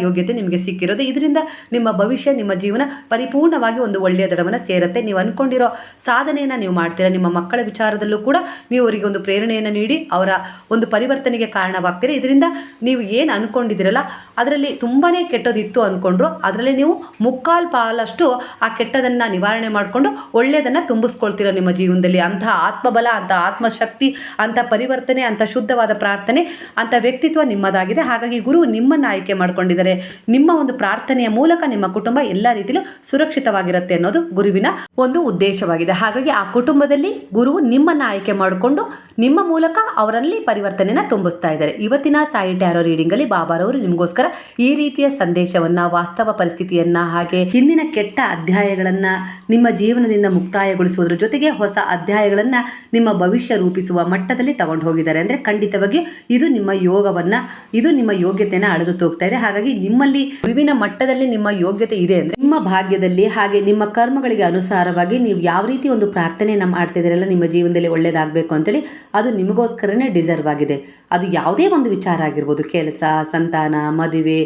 ಯೋಗ್ಯತೆ ನಿಮಗೆ ಸಿಕ್ಕಿರೋದು. ಇದರಿಂದ ನಿಮ್ಮ ಭವಿಷ್ಯ, ನಿಮ್ಮ ಜೀವನ ಪರಿಪೂರ್ಣವಾಗಿ ಒಂದು ಒಳ್ಳೆಯ ದಡವನ್ನು ಇರುತ್ತೆ. ನೀವು ಅಂದ್ಕೊಂಡಿರೋ ಸಾಧನೆಯನ್ನು ನೀವು ಮಾಡ್ತೀರಾ. ನಿಮ್ಮ ಮಕ್ಕಳ ವಿಚಾರದಲ್ಲೂ ಕೂಡ ನೀವು ಅವರಿಗೆ ಒಂದು ಪ್ರೇರಣೆಯನ್ನು ನೀಡಿ ಅವರ ಒಂದು ಪರಿವರ್ತನೆಗೆ ಕಾರಣವಾಗ್ತೀರಿ. ಇದರಿಂದ ನೀವು ಏನು ಅಂದ್ಕೊಂಡಿದ್ದೀರಲ್ಲ ಅದರಲ್ಲಿ ತುಂಬಾ ಕೆಟ್ಟದಿತ್ತು ಅಂದ್ಕೊಂಡ್ರು ಅದರಲ್ಲಿ ನೀವು ಮುಕ್ಕಾಲು ಪಾಲಷ್ಟು ಆ ಕೆಟ್ಟದನ್ನು ನಿವಾರಣೆ ಮಾಡಿಕೊಂಡು ಒಳ್ಳೆಯದನ್ನು ತುಂಬಿಸ್ಕೊಳ್ತೀರ ನಿಮ್ಮ ಜೀವನದಲ್ಲಿ. ಅಂತಹ ಆತ್ಮಬಲ, ಅಂಥ ಆತ್ಮಶಕ್ತಿ, ಅಂಥ ಪರಿವರ್ತನೆ, ಅಂಥ ಶುದ್ಧವಾದ ಪ್ರಾರ್ಥನೆ, ಅಂಥ ವ್ಯಕ್ತಿತ್ವ ನಿಮ್ಮದಾಗಿದೆ. ಹಾಗಾಗಿ ಗುರು ನಿಮ್ಮನ್ನು ಆಯ್ಕೆ ಮಾಡ್ಕೊಂಡಿದ್ದಾರೆ. ನಿಮ್ಮ ಒಂದು ಪ್ರಾರ್ಥನೆಯ ಮೂಲಕ ನಿಮ್ಮ ಕುಟುಂಬ ಎಲ್ಲ ರೀತಿಯಲ್ಲೂ ಸುರಕ್ಷಿತವಾಗಿರುತ್ತೆ ಅನ್ನೋದು ಗುರುವಿನ ಒಂದು ಉದ್ದೇಶವಾಗಿದೆ. ಹಾಗಾಗಿ ಆ ಕುಟುಂಬದಲ್ಲಿ ಗುರು ನಿಮ್ಮನ್ನು ಆಯ್ಕೆ ಮಾಡಿಕೊಂಡು ನಿಮ್ಮ ಮೂಲಕ ಅವರಲ್ಲಿ ಪರಿವರ್ತನೆಯನ್ನು ತುಂಬಿಸ್ತಾ ಇದ್ದಾರೆ. ಇವತ್ತಿನ ಸಾಯಿ ಟ್ಯಾರೋ ರೀಡಿಂಗಲ್ಲಿ ಬಾಬಾರವರು ನಿಮಗೋಸ್ಕರ ಈ ರೀತಿಯ ಸಂದೇಶವನ್ನು, ವಾಸ್ತವ ಪರಿಸ್ಥಿತಿಯನ್ನು, ಹಾಗೆ ಹಿಂದಿನ ಕೆಟ್ಟ ಅಧ್ಯಾಯಗಳನ್ನು ನಿಮ್ಮ ಜೀವನದಿಂದ ಮುಕ್ತಾಯಗೊಳಿಸುವುದರ ಜೊತೆಗೆ ಹೊಸ ಅಧ್ಯಾಯಗಳನ್ನು ನಿಮ್ಮ ಭವಿಷ್ಯ ರೂಪಿಸುವ ಮಟ್ಟದಲ್ಲಿ ತಗೊಂಡು ಹೋಗಿದ್ದಾರೆ. ಅಂದರೆ ಖಂಡಿತವಾಗಿಯೂ ಇದು ನಿಮ್ಮ ಯೋಗವನ್ನು, ಇದು ನಿಮ್ಮ ಯೋಗ್ಯತೆಯನ್ನು ಅಳೆದು ತೋಗ್ತಾ ಇದೆ. ಹಾಗಾಗಿ ನಿಮ್ಮಲ್ಲಿ ವಿಭಿನ್ನ ಮಟ್ಟದಲ್ಲಿ ನಿಮ್ಮ ಯೋಗ್ಯತೆ ಇದೆ ಅಂದರೆ ನಿಮ್ಮ ಭಾಗ್ಯದಲ್ಲಿ, ಹಾಗೆ ನಿಮ್ಮ ಕರ್ಮಗಳಿಗೆ ಅನುಸಾರವಾಗಿ ನೀವು ಯಾವ ರೀತಿ ಒಂದು ಪ್ರಾರ್ಥನೆಯನ್ನು ಮಾಡ್ತಿದ್ದೀರಲ್ಲ ನಿಮ್ಮ ಜೀವನದಲ್ಲಿ ಒಳ್ಳೆಯದಾಗಬೇಕು ಅಂತೇಳಿ, ಅದು ನಿಮಗೋಸ್ಕರನೇ ಡಿಸರ್ವ್ ಆಗಿದೆ. ಅದು ಯಾವುದೇ ಒಂದು ವಿಚಾರ ಆಗಿರ್ಬೋದು, ಕೆಲಸ, ಸಂತಾನ, ಮದುವೆ,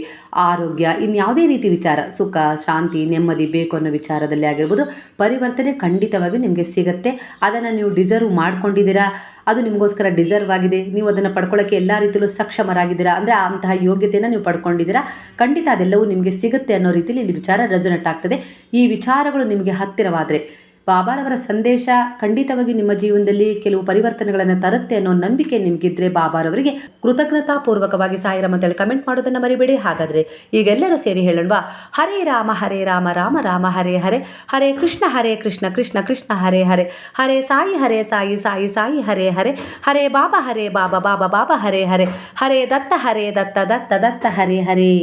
ಆರೋಗ್ಯ, ಇನ್ಯಾವುದೇ ರೀತಿ ವಿಚಾರ, ಸುಖ, ಶಾಂತಿ, ನೆಮ್ಮದಿ ಬೇಕು ಅನ್ನೋ ವಿಚಾರದಲ್ಲಿ ಆಗಿರ್ಬೋದು, ಪರಿವರ್ತನೆ ಖಂಡಿತವಾಗಿ ನಿಮಗೆ ಸಿಗುತ್ತೆ. ಅದನ್ನು ನೀವು ಡಿಸರ್ವ್ ಮಾಡ್ಕೊಂಡಿದ್ದೀರಾ, ಅದು ನಿಮಗೋಸ್ಕರ ಡಿಸರ್ವ್ ಆಗಿದೆ. ನೀವು ಅದನ್ನು ಪಡ್ಕೊಳ್ಳೋಕ್ಕೆ ಎಲ್ಲ ರೀತಿಯಲ್ಲೂ ಸಕ್ಷಮರಾಗಿದ್ದೀರಾ. ಅಂದರೆ ಅಂತಹ ಯೋಗ್ಯತೆಯನ್ನು ನೀವು ಪಡ್ಕೊಂಡಿದ್ದೀರಾ. ಖಂಡಿತ ಅದೆಲ್ಲವೂ ನಿಮಗೆ ಸಿಗುತ್ತೆ ಅನ್ನೋ ರೀತಿಯಲ್ಲಿ ಇಲ್ಲಿ ವಿಚಾರ ರೆಸೊನೇಟ್ ಆಗ್ತದೆ. ಈ ವಿಚಾರಗಳು ನಿಮಗೆ ಹತ್ತಿರವಾದರೆ ಬಾಬಾರವರ ಸಂದೇಶ ಖಂಡಿತವಾಗಿ ನಿಮ್ಮ ಜೀವನದಲ್ಲಿ ಕೆಲವು ಪರಿವರ್ತನೆಗಳನ್ನು ತರುತ್ತೆ ಅನ್ನೋ ನಂಬಿಕೆ ನಿಮಗಿದ್ರೆ ಬಾಬಾರವರಿಗೆ ಕೃತಜ್ಞತಾಪೂರ್ವಕವಾಗಿ ಸಾಯಿರಾಮ್ ಅಂತೇಳಿ ಕಮೆಂಟ್ ಮಾಡೋದನ್ನು ಮರಿಬೇಡಿ. ಹಾಗಾದರೆ ಈಗೆಲ್ಲರೂ ಸೇರಿ ಹೇಳೋಣವಾ? ಹರೇ ರಾಮ ರಾಮ ರಾಮ ಹರೇ ಹರೇ, ಹರೇ ಕೃಷ್ಣ ಕೃಷ್ಣ ಕೃಷ್ಣ ಹರೇ ಹರೇ, ಹರೇ ಸಾಯಿ ಸಾಯಿ ಹರೇ ಹರೇ, ಹರೇ ಬಾಬಾ ಬಾಬಾ ಹರೇ ಹರೇ, ಹರೇ ದತ್ತ ದತ್ತ ಹರೇ ಹರೇ.